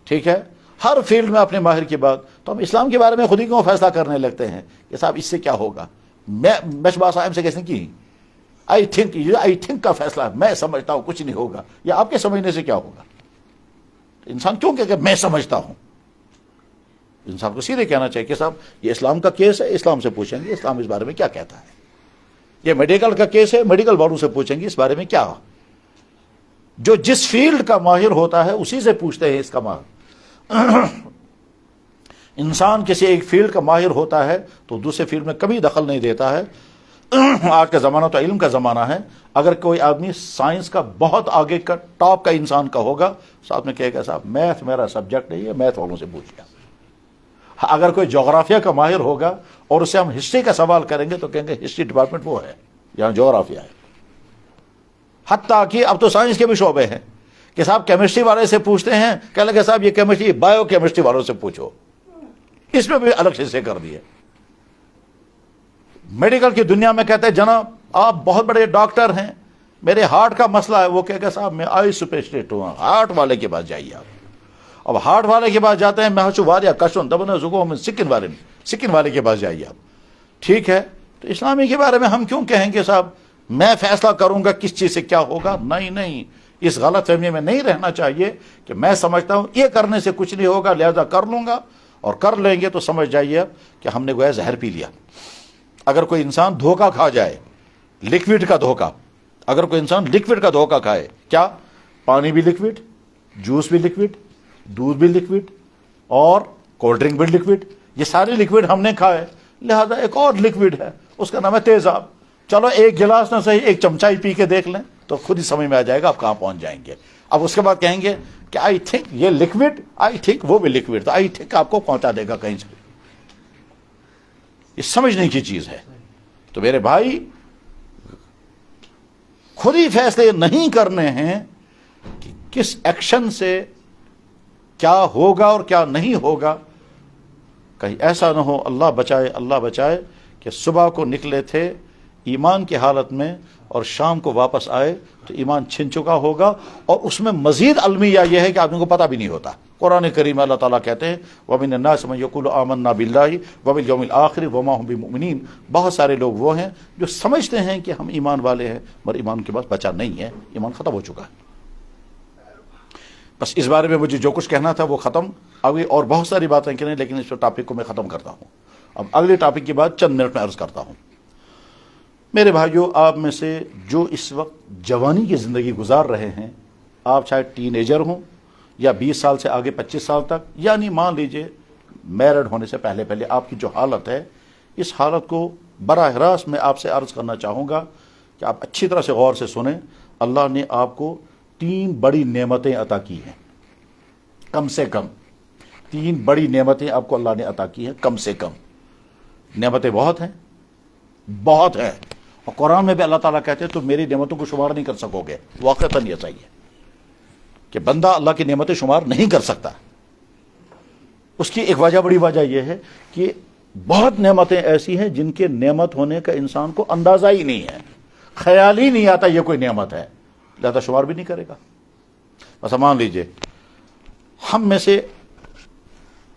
ٹھیک ہے، ہر فیلڈ میں اپنے ماہر کی بات. تو ہم اسلام کے بارے میں خود ہی کیوں فیصلہ کرنے لگتے ہیں کہ صاحب اس سے کیا ہوگا. میں صاحب سے کیسے کی آئی تھنک کا فیصلہ میں سمجھتا ہوں کچھ نہیں ہوگا، یا آپ کے سمجھنے سے کیا ہوگا. انسان کیوں کہ میں سمجھتا ہوں. انسان کو سیدھے کہنا چاہیے کہ صاحب یہ اسلام کا کیس ہے، اسلام سے پوچھیں گے اسلام اس بارے میں کیا کہتا ہے. یہ میڈیکل کا کیس ہے، میڈیکل والوں سے پوچھیں گے اس بارے میں کیا جو جس فیلڈ کا ماہر ہوتا ہے اسی سے پوچھتے ہیں اس کا ماہر. انسان کسی ایک فیلڈ کا ماہر ہوتا ہے تو دوسرے فیلڈ میں کبھی دخل نہیں دیتا ہے. آج کا زمانہ تو علم کا زمانہ ہے. اگر کوئی آدمی سائنس کا بہت آگے کا ٹاپ کا انسان کا ہوگا، ساتھ میں کہے گا صاحب میتھ میرا سبجیکٹ نہیں ہے، میتھ والوں سے پوچھیے. اگر کوئی جغرافیہ کا ماہر ہوگا اور اسے ہم ہسٹری کا سوال کریں گے تو کہیں گے ہسٹری ڈپارٹمنٹ وہ ہے، یہاں جغرافیہ ہے. حتیٰ کہ اب تو سائنس کے بھی شعبے ہیں کہ صاحب کیمسٹری والے سے پوچھتے ہیں، کہنے لگے صاحب یہ کیمسٹری بایو کیمسٹری والوں سے پوچھو. اس میں بھی الگ حصے کر دیے. میڈیکل کی دنیا میں کہتے ہیں جناب آپ بہت بڑے ڈاکٹر ہیں، میرے ہارٹ کا مسئلہ ہے. وہ کہے گا صاحب میں آئی اسپیشلسٹ ہوں، ہارٹ والے کے پاس جائیے آپ. اب ہارٹ والے کے پاس جاتے ہیں، میں واریا کشن دبن زکو سکن والے کے پاس جائیے آپ. ٹھیک ہے، تو اسلامی کے بارے میں ہم کیوں کہیں گے صاحب میں فیصلہ کروں گا کس چیز سے کیا ہوگا؟ نہیں، اس غلط فہمی میں نہیں رہنا چاہیے کہ میں سمجھتا ہوں یہ کرنے سے کچھ نہیں ہوگا لہذا کر لوں گا، اور کر لیں گے تو سمجھ جائیے کہ ہم نے گویا زہر پی لیا. اگر کوئی انسان دھوکہ کھا جائے، لکوڈ کا دھوکہ، اگر کوئی انسان لکوڈ کا دھوکہ کھائے، کیا پانی بھی لکوڈ، جوس بھی لکوڈ، دودھ بھی لکوڈ اور کولڈ ڈرنک بھی لکوڈ، یہ سارے لکوڈ ہم نے کھائے، لہذا ایک اور لکوڈ ہے اس کا نام ہے تیزاب. چلو ایک گلاس نہ صحیح ایک چمچہ ہی پی کے دیکھ لیں تو خود ہی سمجھ میں آ جائے گا آپ کہاں پہنچ جائیں گے. اب اس کے بعد کہیں گے کہ آئی تھنک یہ لکوڈ، آئی تھنک وہ بھی لکوڈ، تو آئی تھنک آپ کو پہنچا دے گا کہیں سے. یہ سمجھنے کی چیز ہے. تو میرے بھائی خود ہی فیصلے نہیں کرنے ہیں کہ کس ایکشن سے کیا ہوگا اور کیا نہیں ہوگا. کہیں ایسا نہ ہو، اللہ بچائے کہ صبح کو نکلے تھے ایمان کی حالت میں اور شام کو واپس آئے تو ایمان چھن چکا ہوگا، اور اس میں مزید المیہ یہ ہے کہ آدمی کو پتہ بھی نہیں ہوتا. قرآن کریم اللہ تعالیٰ کہتے ہیں وَمِنَ النَّاسِ مَن يَقُولُ آمَنَّا بِاللَّهِ وَبِالْيَوْمِ الْآخِرِ وَمَا هُمْ بِمُؤْمِنِينَ. بہت سارے لوگ وہ ہیں جو سمجھتے ہیں کہ ہم ایمان والے ہیں مگر ایمان کے پاس بچا نہیں ہے، ایمان ختم ہو چکا ہے. بس اس بارے میں مجھے جو کچھ کہنا تھا وہ ختم. ابھی اور بہت ساری باتیں کریں لیکن اس ٹاپک کو میں ختم کرتا ہوں. اب اگلے ٹاپک کی بات چند منٹ میں عرض کرتا ہوں. میرے بھائیو، آپ میں سے جو اس وقت جوانی کی زندگی گزار رہے ہیں، آپ چاہے ٹین ایجر ہوں یا 20 سال سے آگے 25 سال تک، یعنی مان لیجئے میرڈ ہونے سے پہلے آپ کی جو حالت ہے، اس حالت کو براہ راست میں آپ سے عرض کرنا چاہوں گا کہ آپ اچھی طرح سے غور سے سنیں. اللہ نے آپ کو 3 بڑی نعمتیں عطا کی ہیں، کم سے کم 3 بڑی نعمتیں آپ کو اللہ نے عطا کی ہیں، کم سے کم. نعمتیں بہت ہیں، اور قرآن میں بھی اللہ تعالیٰ کہتے ہیں تو میری نعمتوں کو شمار نہیں کر سکو گے. واقعتاً یہ صحیح ہے کہ بندہ اللہ کی نعمتیں شمار نہیں کر سکتا. اس کی ایک بڑی وجہ یہ ہے کہ بہت نعمتیں ایسی ہیں جن کے نعمت ہونے کا انسان کو اندازہ ہی نہیں ہے، خیال ہی نہیں آتا یہ کوئی نعمت ہے، لہذا شمار بھی نہیں کرے گا. بس مان لیجئے ہم میں سے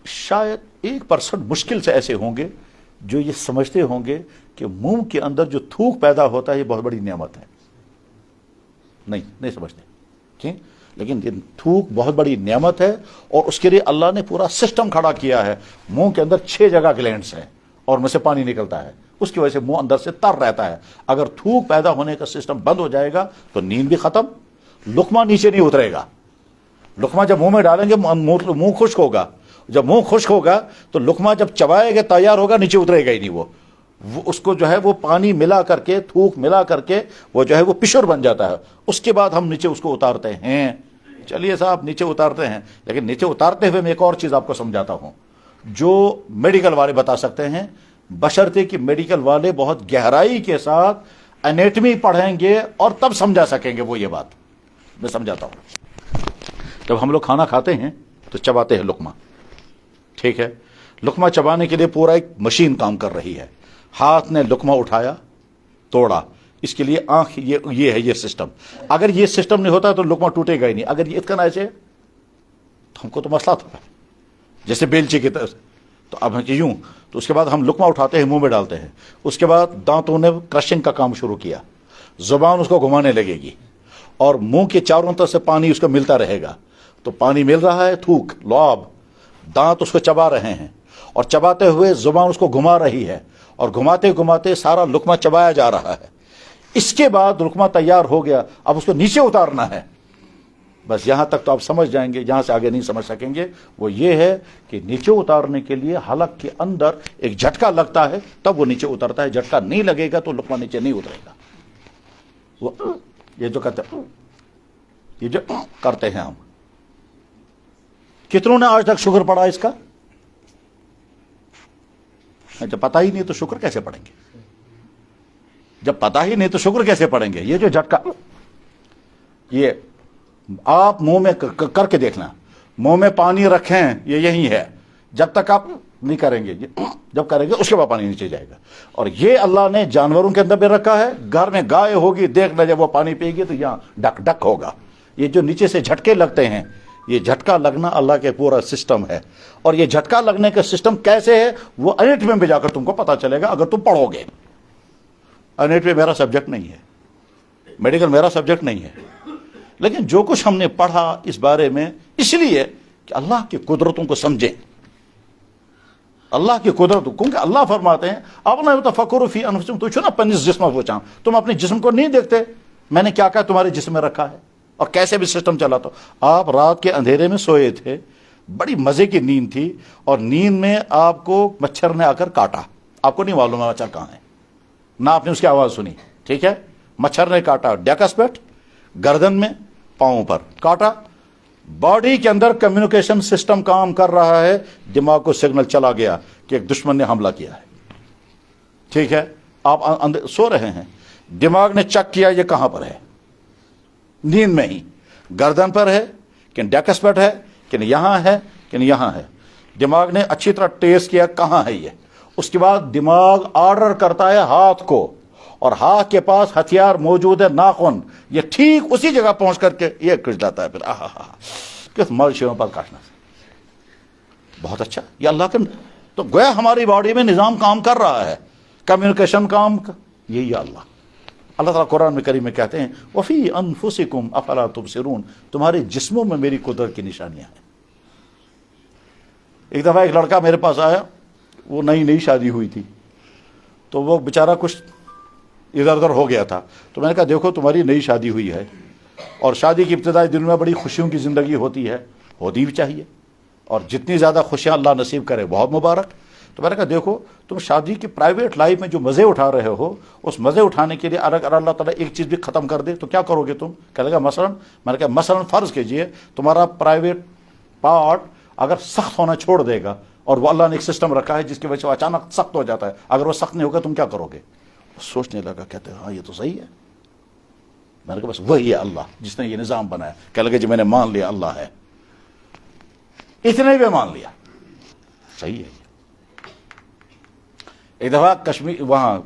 شاید 1% مشکل سے ایسے ہوں گے جو یہ سمجھتے ہوں گے کہ منہ کے اندر جو تھوک پیدا ہوتا ہے یہ بہت بڑی نعمت ہے. نہیں سمجھتے. ٹھیک، لیکن یہ تھوک بہت بڑی نعمت ہے، اور اس کے لیے اللہ نے پورا سسٹم کھڑا کیا ہے. منہ کے اندر 6 جگہ گلینڈز ہیں اور میں سے پانی نکلتا ہے، اس کی وجہ سے منہ اندر سے تر رہتا ہے. اگر تھوک پیدا ہونے کا سسٹم بند ہو جائے گا تو نیند بھی ختم، لقمہ نیچے نہیں اترے گا. لقمہ جب منہ میں ڈالیں گے منہ خشک ہوگا، جب منہ خشک ہوگا تو لقمہ جب چبائے گا تیار ہوگا، نیچے اترے گا ہی نہیں. وہ اس کو جو ہے وہ پانی ملا کر کے، تھوک ملا کر کے وہ جو ہے وہ پشر بن جاتا ہے. اس کے بعد ہم نیچے اس کو اتارتے ہیں. چلیے صاحب نیچے اتارتے ہیں، لیکن نیچے اتارتے ہوئے میں ایک اور چیز آپ کو سمجھاتا ہوں جو میڈیکل والے بتا سکتے ہیں، بشرطے کہ میڈیکل والے بہت گہرائی کے ساتھ انیٹمی پڑھیں گے اور تب سمجھا سکیں گے. وہ یہ بات میں سمجھاتا ہوں. جب ہم لوگ کھانا کھاتے ہیں تو چباتے ہیں لقمہ. ٹھیک ہے، لقمہ چبانے کے لیے پورا ایک مشین کام کر رہی ہے. ہاتھ نے لقمہ اٹھایا، توڑا، اس کے لیے آنکھ یہ ہے یہ سسٹم. اگر یہ سسٹم نہیں ہوتا تو لقمہ ٹوٹے گا ہی نہیں. اگر یہ اتنا ایسے تو ہم کو تو مسئلہ تھا جیسے بیلچے کی طرح. تو اب یوں تو اس کے بعد ہم لقمہ اٹھاتے ہیں، منہ میں ڈالتے ہیں. اس کے بعد دانتوں نے کرشنگ کا کام شروع کیا، زبان اس کو گھمانے لگے گی اور منہ کے چاروں طرف سے پانی اس کو ملتا رہے گا. تو پانی مل رہا ہے، تھوک، لعاب، دانت اس کو چبا رہے ہیں، اور چباتے ہوئے زبان اس کو گھما رہی ہے، اور گھماتے گھماتے سارا لقمہ چبایا جا رہا ہے. اس کے بعد لقمہ تیار ہو گیا، اب اس کو نیچے اتارنا ہے. بس یہاں تک تو آپ سمجھ جائیں گے, یہاں سے آگے نہیں سمجھ سکیں گے. وہ یہ ہے کہ نیچے اتارنے کے لیے حلق کے اندر ایک جھٹکا لگتا ہے تب وہ نیچے اترتا ہے, جھٹکا نہیں لگے گا تو لقمہ نیچے نہیں اترے گا. وہ یہ جو کہتے ہیں, یہ جو کرتے ہیں ہم, کتنوں نے آج تک شکر پڑھا اس کا؟ جب پتہ ہی نہیں تو شکر کیسے پڑھیں گے؟ جب پتہ ہی نہیں تو شکر کیسے پڑھیں گے؟ یہ جو جھٹکا, یہ آپ منہ میں کر کے دیکھنا, منہ میں پانی رکھیں, یہ یہی ہے, جب تک آپ نہیں کریں گے, جب کریں گے اس کے بعد پانی نیچے جائے گا. اور یہ اللہ نے جانوروں کے اندر بھی رکھا ہے. گھر میں گائے ہوگی, دیکھنا جب وہ پانی پی گی تو یہاں ڈک ڈک ہوگا. یہ جو نیچے سے جھٹکے لگتے ہیں, یہ جھٹکا لگنا اللہ کے پورا سسٹم ہے. اور یہ جھٹکا لگنے کا سسٹم کیسے ہے وہ انیٹمی میں جا کر تم کو پتا چلے گا اگر تم پڑھو گے. انیٹمی میرا سبجیکٹ نہیں ہے, میڈیکل میرا سبجیکٹ نہیں ہے, لیکن جو کچھ ہم نے پڑھا اس بارے میں اس لیے کہ اللہ کی قدرتوں کو سمجھیں. اللہ کی قدرت, کیونکہ اللہ فرماتے ہیں اپنا تفکروا فی انفسکم, تو چھو نا پنس جسم پہنچا, تم اپنے جسم کو نہیں دیکھتے میں نے کیا کیا تمہارے جسم میں رکھا ہے اور کیسے بھی سسٹم چلا. تو آپ رات کے اندھیرے میں سوئے تھے, بڑی مزے کی نیند تھی, اور نیند میں آپ کو مچھر نے آ کر کاٹا, آپ کو نہیں معلوم ہے مچھر کہاں ہے, نہ آپ نے اس کی آواز سنی, ٹھیک ہے, مچھر نے کاٹا ڈیکس پیٹ, گردن میں, پاؤں پر کاٹا. باڈی کے اندر کمیونیکیشن سسٹم کام کر رہا ہے, دماغ کو سگنل چلا گیا کہ ایک دشمن نے حملہ کیا ہے, ٹھیک ہے. آپ سو رہے ہیں, دماغ نے چیک کیا یہ کہاں پر ہے, نیند میں ہی, گردن پر ہے کہ ڈیکس پیٹ ہے کہ یہاں ہے کہ یہاں ہے. دماغ نے اچھی طرح ٹیسٹ کیا کہاں ہے یہ. اس کے بعد دماغ آرڈر کرتا ہے ہاتھ کو, اور ہاتھ کے پاس ہتھیار موجود ہے ناخن, یہ ٹھیک اسی جگہ پہنچ کر کے یہ کٹ جاتا ہے. پھر کس مویشیوں پر کاٹنا, بہت اچھا. یہ اللہ کا, تو گویا ہماری باڈی میں نظام کام کر رہا ہے, کمیونیکیشن کام, یہی اللہ. اللہ تعالیٰ قرآن میں کریم میں کہتے ہیں وفی انفسکم افلا تبصرون, تمہارے جسموں میں میری قدرت کی نشانیاں ہیں. ایک دفعہ ایک لڑکا میرے پاس آیا, وہ نئی شادی ہوئی تھی, تو وہ بیچارہ کچھ ادھر ادھر ہو گیا تھا. تو میں نے کہا دیکھو تمہاری نئی شادی ہوئی ہے, اور شادی کی ابتدائی دنوں میں بڑی خوشیوں کی زندگی ہوتی ہے, ہوتی بھی چاہیے, اور جتنی زیادہ خوشیاں اللہ نصیب کرے بہت مبارک. تو میں نے کہا دیکھو تم شادی کی پرائیویٹ لائف میں جو مزے اٹھا رہے ہو, اس مزے اٹھانے کے لیے اگر اللہ تعالیٰ ایک چیز بھی ختم کر دے تو کیا کرو گے تم؟ کہنے لگا مثلاً. میں نے کہا مثلاً فرض کیجئے تمہارا پرائیویٹ پارٹ اگر سخت ہونا چھوڑ دے گا, اور وہ اللہ نے ایک سسٹم رکھا ہے جس کی وجہ سے وہ اچانک سخت ہو جاتا ہے, اگر وہ سخت نہیں ہوگا تم کیا کرو گے؟ سوچنے لگا, کہتے ہیں ہاں یہ تو صحیح ہے. میں نے کہا بس وہی ہے اللہ جس نے یہ نظام بنایا. کہنے لگے جی میں نے مان لیا اللہ ہے, اتنے بھی مان لیا, صحیح ہے. ایک دفعہ کشمیر, وہاں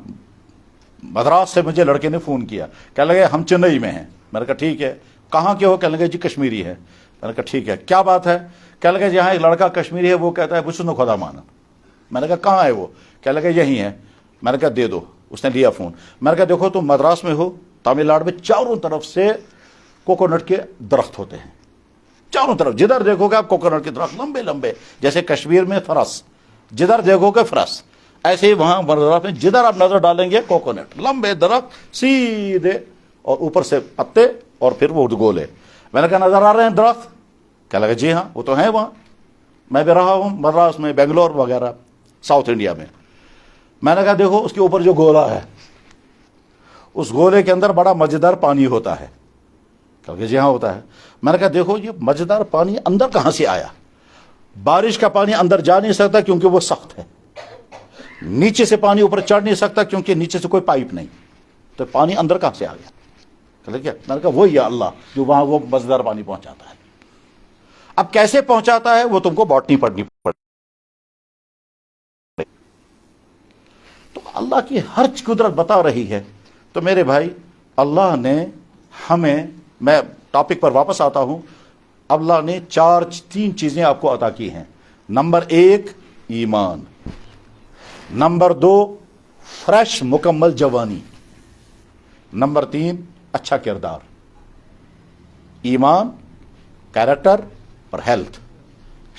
مدراس سے مجھے لڑکے نے فون کیا, کہنے لگے ہم چنئی میں ہیں. میں نے کہا ٹھیک ہے, کہاں کے ہو؟ کہنے لگے جی کشمیری ہے. میں نے کہا ٹھیک ہے, کیا بات ہے؟ کہنے لگے یہاں ایک لڑکا کشمیری ہے, وہ کہتا ہے بس خدا مانا. میں نے کہا کہاں ہے وہ؟ کہنے لگے یہی ہے. میں نے کہا دے دو. اس نے لیا فون. میں نے کہا دیکھو تم مدراس میں ہو, تامل ناڈو میں چاروں طرف سے کوکونٹ کے درخت ہوتے ہیں, چاروں طرف جدھر دیکھو گے آپ کوکونٹ کے درخت لمبے لمبے, جیسے کشمیر میں فرس, جدھر دیکھو گے فرس, ایسے ہی وہاں مدراس میں جدھر آپ نظر ڈالیں گے کوکونٹ, لمبے درخت سیدھے, اور اوپر سے پتے, اور پھر وہ گولے. میں نے کہا نظر آ رہے ہیں درخت؟ کہنے لگا جی ہاں وہ تو ہیں وہاں, میں بھی رہا ہوں مدراس میں, بنگلور وغیرہ ساؤتھ انڈیا میں. میں نے کہا دیکھو اس کے اوپر جو گولا ہے, اس گولے کے اندر بڑا مزیدار پانی ہوتا ہے. کہ جی ہاں ہوتا ہے. میں نے کہا دیکھو یہ مزیدار پانی اندر کہاں سے آیا؟ بارش کا پانی اندر جا نہیں سکتا کیونکہ وہ سخت ہے, نیچے سے پانی اوپر چڑھ نہیں سکتا کیونکہ نیچے سے کوئی پائپ نہیں, تو پانی اندر کہاں سے آ گیا؟ کیا میں نے کہا وہی ہے اللہ جو وہاں وہ مزیدار پانی پہنچاتا ہے. اب کیسے پہنچاتا ہے وہ تم کو باٹنی پڑھنی پڑے. تو اللہ کی ہر قدرت بتا رہی ہے. تو میرے بھائی اللہ نے ہمیں, میں ٹاپک پر واپس آتا ہوں, اللہ نے تین چیزیں آپ کو عطا کی ہیں. نمبر 1 ایمان, نمبر 2 فریش مکمل جوانی, نمبر 3 اچھا کردار. ایمان, کیریکٹر اور ہیلتھ,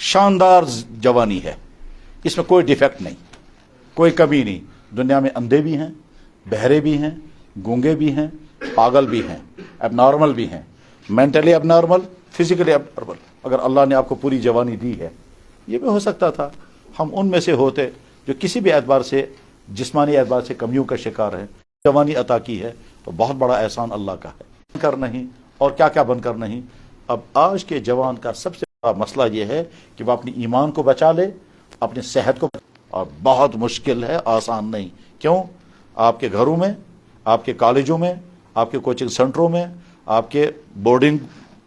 شاندار جوانی ہے, اس میں کوئی ڈیفیکٹ نہیں, کوئی کمی نہیں. دنیا میں اندھے بھی ہیں, بہرے بھی ہیں, گونگے بھی ہیں, پاگل بھی ہیں, اب نارمل بھی ہیں, مینٹلی اب نارمل, فزیکلی ابنارمل. اگر اللہ نے آپ کو پوری جوانی دی ہے, یہ بھی ہو سکتا تھا ہم ان میں سے ہوتے جو کسی بھی اعتبار سے جسمانی اعتبار سے کمیوں کا شکار ہے. جوانی عطا کی ہے تو بہت بڑا احسان اللہ کا ہے. بن کر نہیں اور کیا کیا بن کر نہیں. اب آج کے جوان کا سب سے بڑا مسئلہ یہ ہے کہ وہ اپنی ایمان کو بچا لے, اپنی صحت کو, اور بہت مشکل ہے, آسان نہیں. کیوں؟ آپ کے گھروں میں, آپ کے کالجوں میں, آپ کے کوچنگ سینٹروں میں, آپ کے بورڈنگ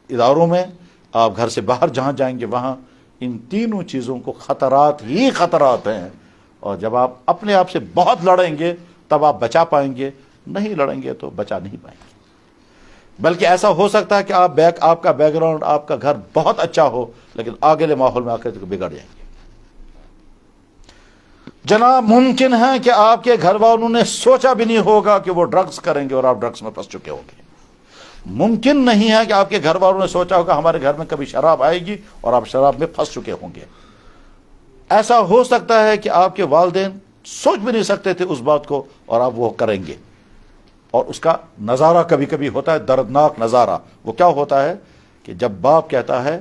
اداروں میں, آپ گھر سے باہر جہاں جائیں گے وہاں ان تینوں چیزوں کو خطرات ہی خطرات ہیں. اور جب آپ اپنے آپ سے بہت لڑیں گے تب آپ بچا پائیں گے, نہیں لڑیں گے تو بچا نہیں پائیں گے. بلکہ ایسا ہو سکتا ہے کہ آپ کا بیک گراؤنڈ, آپ کا گھر بہت اچھا ہو لیکن آگے ماحول میں آ کر بگڑ جائیں گے. جناب ممکن ہے کہ آپ کے گھر والوں نے سوچا بھی نہیں ہوگا کہ وہ ڈرگز کریں گے اور آپ ڈرگز میں پھنس چکے ہوں گے. ممکن نہیں ہے کہ آپ کے گھر والوں نے سوچا ہوگا ہمارے گھر میں کبھی شراب آئے گی اور آپ شراب میں پھنس چکے ہوں گے. ایسا ہو سکتا ہے کہ آپ کے والدین سوچ بھی نہیں سکتے تھے اس بات کو اور آپ وہ کریں گے. اور اس کا نظارہ کبھی کبھی ہوتا ہے دردناک نظارہ. وہ کیا ہوتا ہے کہ جب باپ کہتا ہے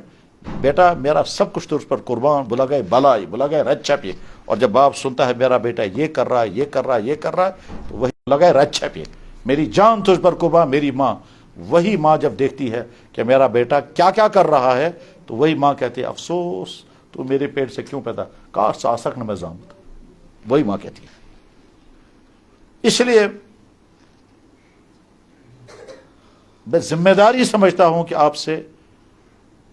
بیٹا میرا سب کچھ تجھ پر قربان, بلا گئے بلائی, بلا گئے رچھپی, اور جب باپ سنتا ہے میرا بیٹا یہ کر رہا ہے, یہ کر رہا ہے, یہ کر رہا ہے, تو وہی بلا گئے رچھپی, میری جان تجھ پر قربان. میری ماں, وہی ماں جب دیکھتی ہے کہ میرا بیٹا کیا کیا کر رہا ہے تو وہی ماں کہتی ہے افسوس تو میرے پیٹ سے کیوں پیدا, کاش ساسک نہ میں زامت. وہی ماں کہتی ہے. اس لیے میں ذمہ داری سمجھتا ہوں کہ آپ سے,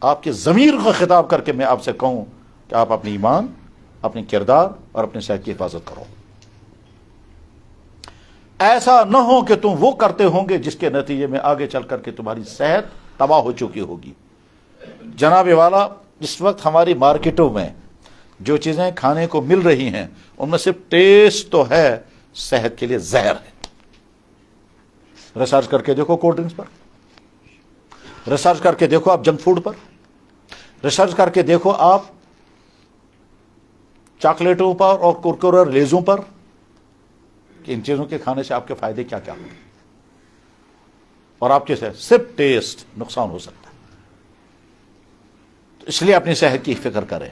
آپ کے ضمیر کو خطاب کر کے میں آپ سے کہوں کہ آپ اپنی ایمان, اپنی کردار اور اپنی صحت کی حفاظت کرو. ایسا نہ ہو کہ تم وہ کرتے ہوں گے جس کے نتیجے میں آگے چل کر کے تمہاری صحت تباہ ہو چکی ہوگی. جناب والا, اس وقت ہماری مارکیٹوں میں جو چیزیں کھانے کو مل رہی ہیں ان میں صرف ٹیسٹ تو ہے, صحت کے لیے زہر ہے. ریسرچ کر کے دیکھو کولڈ ڈرنکس پر, ریسرچ کر کے دیکھو آپ جنک فوڈ پر, ریسرچ کر کے دیکھو آپ چاکلیٹوں پر اور کرکرے اور لیزوں پر کہ ان چیزوں کے کھانے سے آپ کے فائدے کیا کیا ہوں گے. اور آپ کے صرف ٹیسٹ نقصان ہو سکتا ہے. تو اس لیے اپنی صحت کی فکر کریں.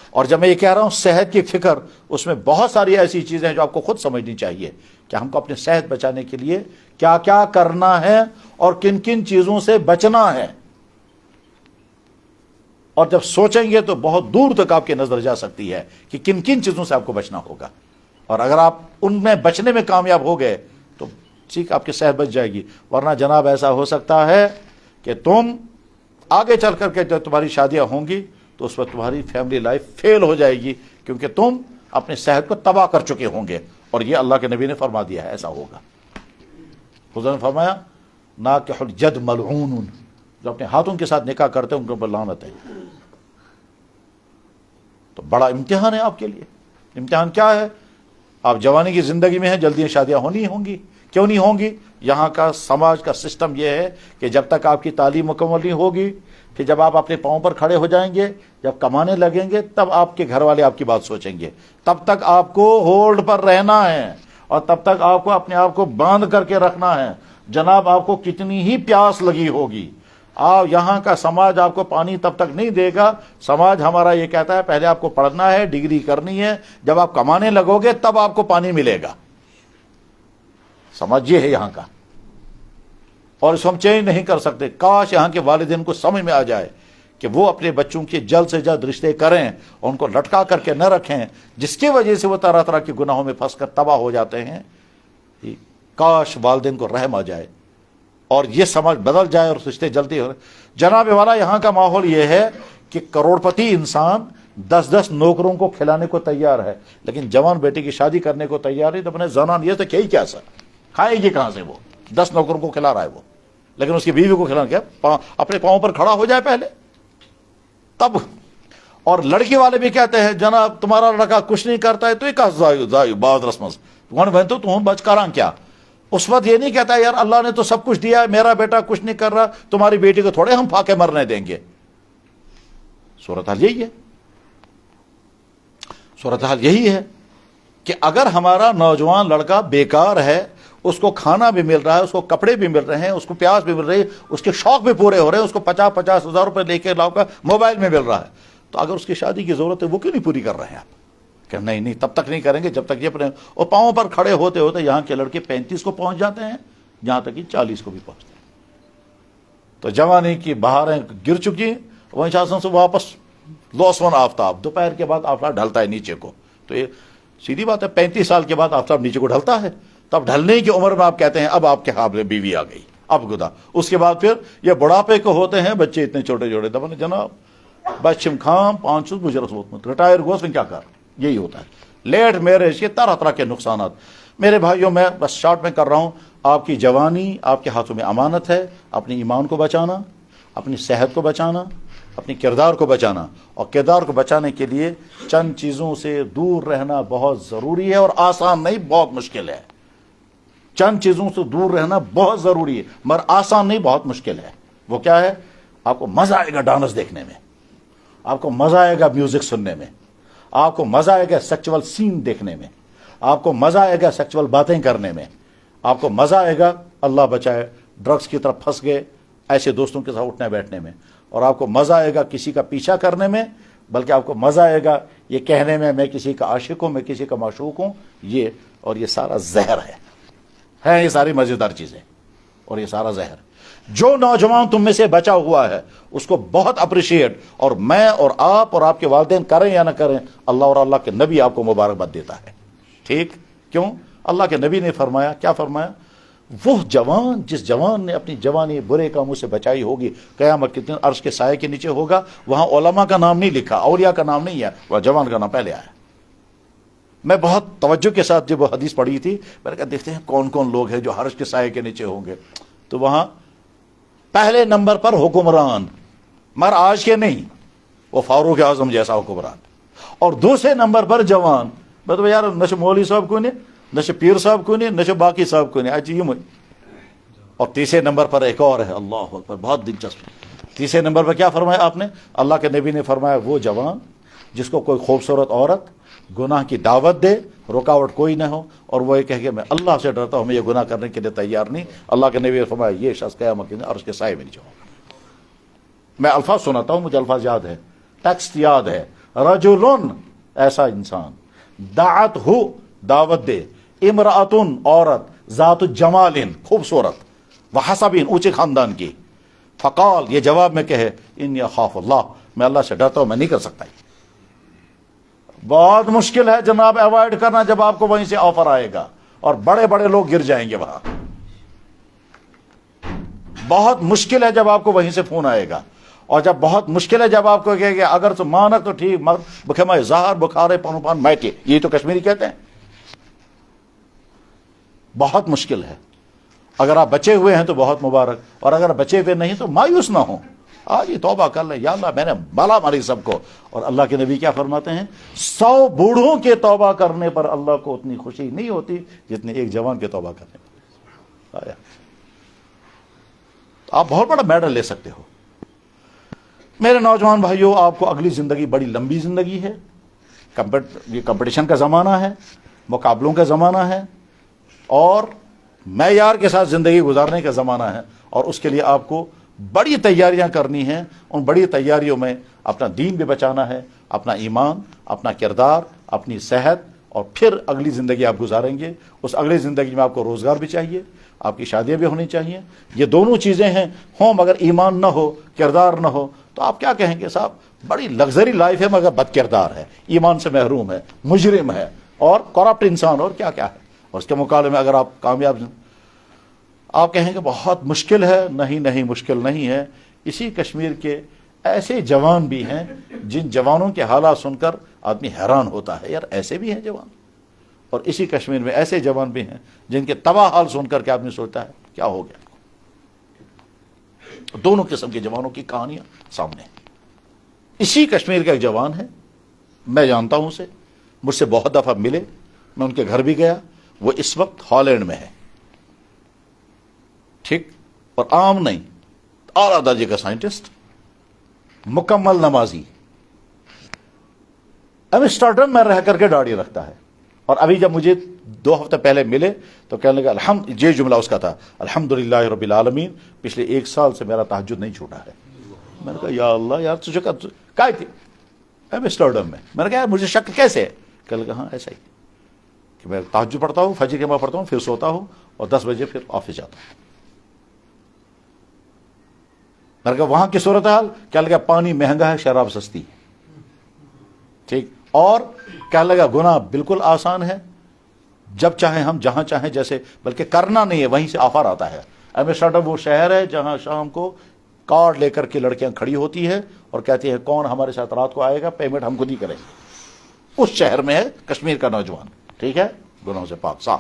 اور جب میں یہ کہہ رہا ہوں صحت کی فکر, اس میں بہت ساری ایسی چیزیں ہیں جو آپ کو خود سمجھنی چاہیے کہ ہم کو اپنی صحت بچانے کے لیے کیا کیا کرنا ہے اور کن کن چیزوں سے بچنا ہے. اور جب سوچیں گے تو بہت دور تک آپ کی نظر جا سکتی ہے کہ کن کن چیزوں سے آپ کو بچنا ہوگا. اور اگر آپ ان میں بچنے میں کامیاب ہو گئے تو ٹھیک آپ کی صحت بچ جائے گی. ورنہ جناب ایسا ہو سکتا ہے کہ تم آگے چل کر کے جب تمہاری شادیاں ہوں گی تو اس وقت تمہاری فیملی لائف فیل ہو جائے گی, کیونکہ تم اپنی صحت کو تباہ کر چکے ہوں گے. اور یہ اللہ کے نبی نے فرما دیا ہے ایسا ہوگا. حضور نے فرمایا ناکح الجد ملعون, جو اپنے ہاتھوں کے ساتھ نکاح کرتے ہیں ان کے اوپر لعنت ہے. تو بڑا امتحان ہے آپ کے لیے. امتحان کیا ہے؟ آپ جوانی کی زندگی میں ہیں, جلدی شادیاں ہونی ہوں گی. کیوں نہیں ہوں گی؟ یہاں کا سماج کا سسٹم یہ ہے کہ جب تک آپ کی تعلیم مکمل نہیں ہوگی, پھر جب آپ اپنے پاؤں پر کھڑے ہو جائیں گے, جب کمانے لگیں گے, تب آپ کے گھر والے آپ کی بات سوچیں گے. تب تک آپ کو ہولڈ پر رہنا ہے اور تب تک آپ کو اپنے آپ کو باندھ کر کے رکھنا ہے. جناب آپ کو کتنی ہی پیاس لگی ہوگی, آپ یہاں کا سماج آپ کو پانی تب تک نہیں دے گا. سماج ہمارا یہ کہتا ہے پہلے آپ کو پڑھنا ہے, ڈگری کرنی ہے, جب آپ کمانے لگو گے تب آپ کو پانی ملے گا. سماج یہ ہے یہاں کا, اور اس کو ہم چینج نہیں کر سکتے. کاش یہاں کے والدین کو سمجھ میں آ جائے کہ وہ اپنے بچوں کے جلد سے جلد رشتے کریں اور ان کو لٹکا کر کے نہ رکھیں, جس کی وجہ سے وہ طرح طرح کے گناہوں میں پھنس کر تباہ ہو جاتے ہیں. کاش والدین کو رحم آ جائے اور یہ سمجھ بدل جائے اور رشتے جلدی ہو. جناب والا یہاں کا ماحول یہ ہے کہ کروڑ پتی انسان 10 نوکروں کو کھلانے کو تیار ہے, لیکن جوان بیٹی کی شادی کرنے کو تیار ہے. تو اپنے زنان یہ تو کیا سر کھائے گی کہاں سے؟ وہ 10 نوکروں کو کھلا رہا ہے وہ, لیکن اس کی بیوی کو کھلانا کیا؟ اپنے پاؤں پر کھڑا ہو جائے پہلے تب. اور لڑکی والے بھی کہتے ہیں جناب تمہارا لڑکا کچھ نہیں کرتا ہے تو یہ کہا بات رسمس تو تم بچ کراں کیا. اس وقت یہ نہیں کہتا یار اللہ نے تو سب کچھ دیا ہے, میرا بیٹا کچھ نہیں کر رہا, تمہاری بیٹی کو تھوڑے ہم پھاکے مرنے دیں گے. صورتحال یہی ہے, صورتحال یہی ہے کہ اگر ہمارا نوجوان لڑکا بیکار ہے, اس کو کھانا بھی مل رہا ہے, اس کو کپڑے بھی مل رہے ہیں, اس کو پیاس بھی مل رہی ہے, اس کے شوق بھی پورے ہو رہے ہیں, اس کو 50,000 روپے لے کے لاؤ کا موبائل میں مل رہا ہے, تو اگر اس کی شادی کی ضرورت ہے وہ کیوں نہیں پوری کر رہے ہیں آپ؟ کہ نہیں تب تک نہیں کریں گے جب تک یہ اپنے اور پاؤں پر کھڑے ہوتے ہوتے یہاں کے لڑکے 35 کو پہنچ جاتے ہیں, جہاں تک کہ 40 کو بھی پہنچتے ہیں. تو جوانی کی بہاریں گر چکی, وہیں شاسن سے واپس لوسون آفتاب, دوپہر کے بعد آفتاب ڈھلتا ہے نیچے کو. تو یہ سیدھی بات ہے, 35 سال کے بعد آفتاب نیچے کو ڈھلتا ہے, تب ڈھلنے کی عمر میں آپ کہتے ہیں اب آپ کے قابل بیوی آ گئی, اب گدا. اس کے بعد پھر یہ بڑھاپے کو ہوتے ہیں بچے اتنے چھوٹے چھوٹے, دبن جناب بچم خام 500 گجرس ووتمت ریٹائر گوس کیا کر, یہی ہوتا ہے. لیٹ میرج کے طرح طرح کے نقصانات. میرے بھائیوں, میں بس شارٹ میں کر رہا ہوں, آپ کی جوانی آپ کے ہاتھوں میں امانت ہے. اپنی ایمان کو بچانا, اپنی صحت کو بچانا, اپنی کردار کو بچانا, اور کردار کو بچانے کے لیے چند چیزوں سے دور رہنا بہت ضروری ہے, اور آسان نہیں, بہت مشکل ہے. چند چیزوں سے دور رہنا بہت ضروری ہے مگر آسان نہیں, بہت مشکل ہے. وہ کیا ہے؟ آپ کو مزہ آئے گا ڈانس دیکھنے میں, آپ کو مزہ آئے گا میوزک سننے میں, آپ کو مزہ آئے گا سیکچول سین دیکھنے میں, آپ کو مزہ آئے گا سیکچول باتیں کرنے میں, آپ کو مزہ آئے گا اللہ بچائے ڈرگس کی طرف پھنس گئے ایسے دوستوں کے ساتھ اٹھنے بیٹھنے میں, اور آپ کو مزہ آئے گا کسی کا پیچھا کرنے میں, بلکہ آپ کو مزہ آئے گا یہ کہنے میں کسی کا عاشق ہوں, میں کسی کا معشوق ہوں. یہ اور یہ سارا زہر ہے یہ ساری مزیدار چیزیں, اور یہ سارا زہر. جو نوجوان تم میں سے بچا ہوا ہے اس کو بہت اپریشیٹ, اور میں اور آپ کے والدین کریں یا نہ کریں, اللہ اور اللہ کے نبی آپ کو مبارکباد دیتا ہے. ٹھیک, کیوں؟ اللہ کے نبی نے فرمایا, کیا فرمایا؟ وہ جوان جس جوان نے اپنی جوانی برے کاموں سے بچائی ہوگی, قیامت کے دن عرش کے سائے کے نیچے ہوگا. وہاں علماء کا نام نہیں لکھا, اولیاء کا نام نہیں ہے, وہ جوان کا نام پہلے آیا. میں بہت توجہ کے ساتھ جب وہ حدیث پڑھی تھی, میں نے کہا دیکھتے ہیں کون کون لوگ ہیں جو عرش کے سائے کے نیچے ہوں گے. تو وہاں پہلے نمبر پر حکمران, مگر آج کے نہیں, وہ فاروق اعظم جیسا حکمران. اور دوسرے نمبر پر جوان. بتو یار نہ مولوی صاحب کو نہیں, نہ پیر صاحب کو نہیں, نہ باقی صاحب کو نہیں, اچھی یہ. اور تیسرے نمبر پر ایک اور ہے, اللہ اکبر, بہت دلچسپ. تیسرے نمبر پر کیا فرمایا آپ نے؟ اللہ کے نبی نے فرمایا وہ جوان جس کو کوئی خوبصورت عورت گناہ کی دعوت دے, رکاوٹ کوئی نہ ہو, اور وہ یہ کہے کہ میں اللہ سے ڈرتا ہوں, میں یہ گناہ کرنے کے لیے تیار نہیں. اللہ کے نبی نے فرمایا یہ شخص قیامت کے دن عرش کے سائے میں نیچے ہوگا. میں الفاظ سناتا ہوں, مجھے الفاظ یاد ہے, ٹیکسٹ یاد ہے. رجلن, ایسا انسان, دعت ہو, دعوت دے, امرأتن, عورت, ذات جمال, خوبصورت, وحسبین, اونچے خاندان کی, فقال, یہ جواب میں کہے, انی اخاف اللہ, میں اللہ سے ڈرتا ہوں, میں نہیں کر سکتا. بہت مشکل ہے جناب اوائڈ کرنا جب آپ کو وہیں سے آفر آئے گا, اور بڑے بڑے لوگ گر جائیں گے وہاں. بہت مشکل ہے جب آپ کو وہیں سے فون آئے گا, اور جب بہت مشکل ہے جب آپ کو کہے گا اگر تو مانک تو ٹھیک, مگر زہر بخارے پانو پان میٹے, یہ تو کشمیری کہتے ہیں. بہت مشکل ہے. اگر آپ بچے ہوئے ہیں تو بہت مبارک, اور اگر بچے ہوئے نہیں تو مایوس نہ ہوں, آج یہ توبہ کر لیں, یا اللہ میں نے بالا ماری سب کو. اور اللہ کے نبی کیا فرماتے ہیں, 100 بوڑھوں کے توبہ کرنے پر اللہ کو اتنی خوشی نہیں ہوتی جتنی ایک جوان کے توبہ کرنے پر. آپ بہت بڑا میڈل لے سکتے ہو. میرے نوجوان بھائیوں, آپ کو اگلی زندگی بڑی لمبی زندگی ہے. یہ کمپٹیشن کا زمانہ ہے, مقابلوں کا زمانہ ہے, اور معیار کے ساتھ زندگی گزارنے کا زمانہ ہے. اور اس کے لیے آپ کو بڑی تیاریاں کرنی ہیں. ان بڑی تیاریوں میں اپنا دین بھی بچانا ہے, اپنا ایمان, اپنا کردار, اپنی صحت, اور پھر اگلی زندگی آپ گزاریں گے. اس اگلی زندگی میں آپ کو روزگار بھی چاہیے, آپ کی شادیاں بھی ہونی چاہیے. یہ دونوں چیزیں ہیں ہوں, مگر ایمان نہ ہو, کردار نہ ہو, تو آپ کیا کہیں گے صاحب بڑی لگژری لائف ہے مگر بد کردار ہے, ایمان سے محروم ہے, مجرم ہے, اور کرپٹ انسان, اور کیا کیا ہے. اور اس کے مقابلے میں اگر آپ کامیاب, آپ کہیں گے بہت مشکل ہے. نہیں, مشکل نہیں ہے. اسی کشمیر کے ایسے جوان بھی ہیں جن جوانوں کے حالات سن کر آدمی حیران ہوتا ہے, یار ایسے بھی ہیں جوان. اور اسی کشمیر میں ایسے جوان بھی ہیں جن کے تباہ حال سن کر کے آدمی سوچتا ہے کیا ہو گیا. دونوں قسم کے جوانوں کی کہانیاں سامنے ہیں. اسی کشمیر کا ایک جوان ہے, میں جانتا ہوں اسے, مجھ سے بہت دفعہ ملے, میں ان کے گھر بھی گیا. وہ اس وقت ہالینڈ میں ہے, ٹھیک, اور عام نہیں, اعلیٰ درجے کا سائنٹسٹ, مکمل نمازی, ایمسٹرڈم میں رہ کر کے داڑھی رکھتا ہے. اور ابھی جب مجھے 2 ہفتے پہلے ملے تو کہنے لگا یہ جملہ اس کا تھا، الحمدللہ رب العالمین، پچھلے 1 سال سے میرا تہجد نہیں چھوٹا ہے۔ میں نے کہا یا اللہ یار تجھے کہا تھی ایمسٹرڈم میں نے کہا یار مجھے شک کیسے ہے؟ کہنے لگا ہاں ایسا ہی کہ میں تہجد پڑھتا ہوں، فجر کی نماز پڑھتا ہوں، پھر سوتا ہوں اور 10 بجے پھر آفس جاتا ہوں۔ میں نے کہا وہاں کی صورتحال؟ کہنے لگا پانی مہنگا ہے، شراب سستی ہے، ٹھیک، اور کہنے لگا گناہ بالکل آسان ہے، جب چاہیں ہم جہاں چاہیں جیسے، بلکہ کرنا نہیں ہے، وہیں سے آفر آتا ہے۔ ایمسٹرڈم وہ شہر ہے جہاں شام کو کارڈ لے کر کے لڑکیاں کھڑی ہوتی ہے اور کہتی ہے کون ہمارے ساتھ رات کو آئے گا، پیمنٹ ہم خود ہی کریں گے۔ اس شہر میں ہے کشمیر کا نوجوان، ٹھیک ہے، گناہوں سے پاک صاف۔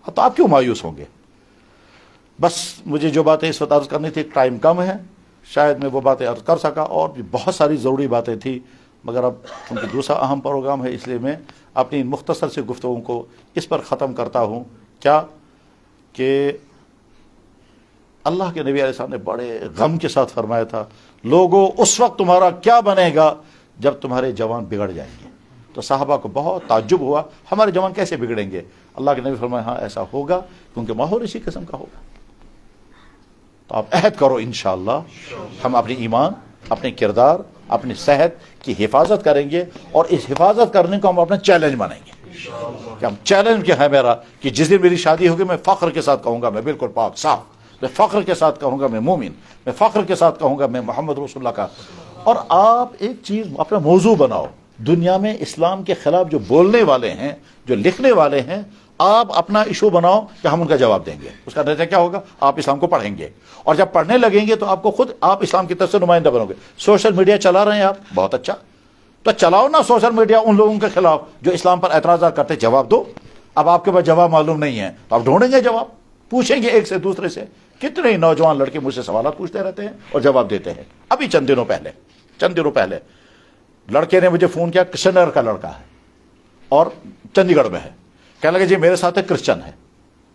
تو آپ کیوں مایوس ہوں گے؟ بس مجھے جو باتیں اس وقت عرض کرنی تھی، ٹائم کم ہے، شاید میں وہ باتیں عرض کر سکا، اور بھی بہت ساری ضروری باتیں تھیں، مگر اب کیونکہ دوسرا اہم پروگرام ہے اس لیے میں اپنی مختصر سی گفتگو کو اس پر ختم کرتا ہوں، کیا کہ اللہ کے نبی علیہ السلام نے بڑے غم کے ساتھ فرمایا تھا، لوگوں اس وقت تمہارا کیا بنے گا جب تمہارے جوان بگڑ جائیں گے۔ تو صحابہ کو بہت تعجب ہوا، ہمارے جوان کیسے بگڑیں گے؟ اللہ کے نبی فرمایا ہاں ایسا ہوگا، کیونکہ ماحول اسی قسم کا ہوگا۔ تو آپ عہد کرو انشاءاللہ ہم اپنی ایمان، اپنے کردار، اپنی صحت کی حفاظت کریں گے، اور اس حفاظت کرنے کو ہم اپنا چیلنج بنائیں گے کہ ہم چیلنج کیا ہے میرا، کہ جس دن میری شادی ہوگی میں فخر کے ساتھ کہوں گا میں بالکل پاک صاف، میں فخر کے ساتھ کہوں گا میں مومن، میں فخر کے ساتھ کہوں گا میں محمد رسول اللہ کا۔ اور آپ ایک چیز اپنا موضوع بناؤ، دنیا میں اسلام کے خلاف جو بولنے والے ہیں، جو لکھنے والے ہیں، آپ اپنا ایشو بناؤ کہ ہم ان کا جواب دیں گے۔ اس کا نتیجہ کیا ہوگا؟ آپ اسلام کو پڑھیں گے، اور جب پڑھنے لگیں گے تو آپ کو خود آپ اسلام کی طرف سے نمائندہ بنو گے۔ سوشل میڈیا چلا رہے ہیں آپ، بہت اچھا، تو چلاؤ نا سوشل میڈیا ان لوگوں کے خلاف جو اسلام پر اعتراضات کرتے، جواب دو۔ اب آپ کے پاس جواب معلوم نہیں ہے تو آپ ڈھونڈیں گے جواب، پوچھیں گے ایک سے دوسرے سے۔ کتنے نوجوان لڑکے مجھ سے سوالات پوچھتے رہتے ہیں اور جواب دیتے ہیں۔ ابھی چند دنوں پہلے لڑکے نے مجھے فون کیا، کرشن نگر کا لڑکا ہے اور چندی گڑھ میں ہے، کہنے لگے جی میرے ساتھ کرسچن ہے،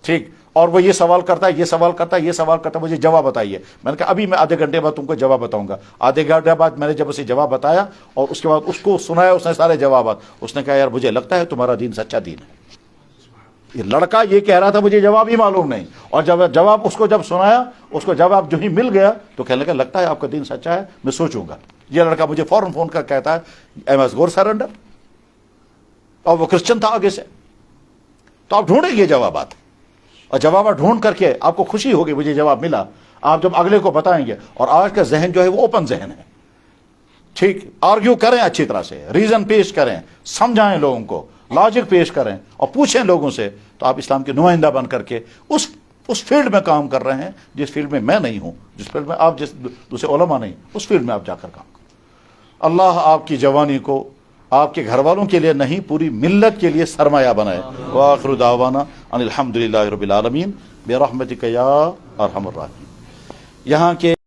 ٹھیک، اور وہ یہ سوال کرتا ہے، یہ سوال کرتا ہے، یہ سوال کرتا ہے، مجھے جواب بتائیے۔ میں نے کہا ابھی میں آدھے گھنٹے بعد تم کو جواب بتاؤں گا۔ آدھے گھنٹے بعد میں نے جب اسے جواب بتایا اور اس کے بعد اس کو سنایا اس نے سارے جوابات، اس نے کہا یار مجھے لگتا ہے تمہارا دین سچا دین ہے۔ یہ لڑکا یہ کہہ رہا تھا مجھے جواب ہی معلوم نہیں، اور جب جواب اس کو جب سنایا، اس کو جواب جو ہی مل گیا تو کہنے لگا لگتا ہے آپ کا دین سچا ہے، میں سوچوں گا۔ یہ لڑکا مجھے فوراً فون کر کہتا ہے ایم ایس گور سرنڈر، اور وہ کرسچن تھا آگے سے۔ تو آپ ڈھونڈیں گے جوابات، اور جوابات ڈھونڈ کر کے آپ کو خوشی ہوگی مجھے جواب ملا، آپ جب اگلے کو بتائیں گے۔ اور آج کا ذہن جو ہے وہ اوپن ذہن ہے، ٹھیک، آرگیو کریں اچھی طرح سے، ریزن پیش کریں، سمجھائیں لوگوں کو، لاجک پیش کریں اور پوچھیں لوگوں سے، تو آپ اسلام کے نمائندہ بن کر کے اس فیلڈ میں کام کر رہے ہیں جس فیلڈ میں نہیں ہوں، جس فیلڈ میں آپ جس دوسرے علماء نہیں، اس فیلڈ میں آپ جا کر کام کریں۔ اللہ آپ کی جوانی کو آپ کے گھر والوں کے لیے نہیں پوری ملت کے لیے سرمایہ بنائے۔ وآخر دعوانا ان الحمدللہ رب العالمین برحمتک یا ارحم الراحمین۔ یہاں کے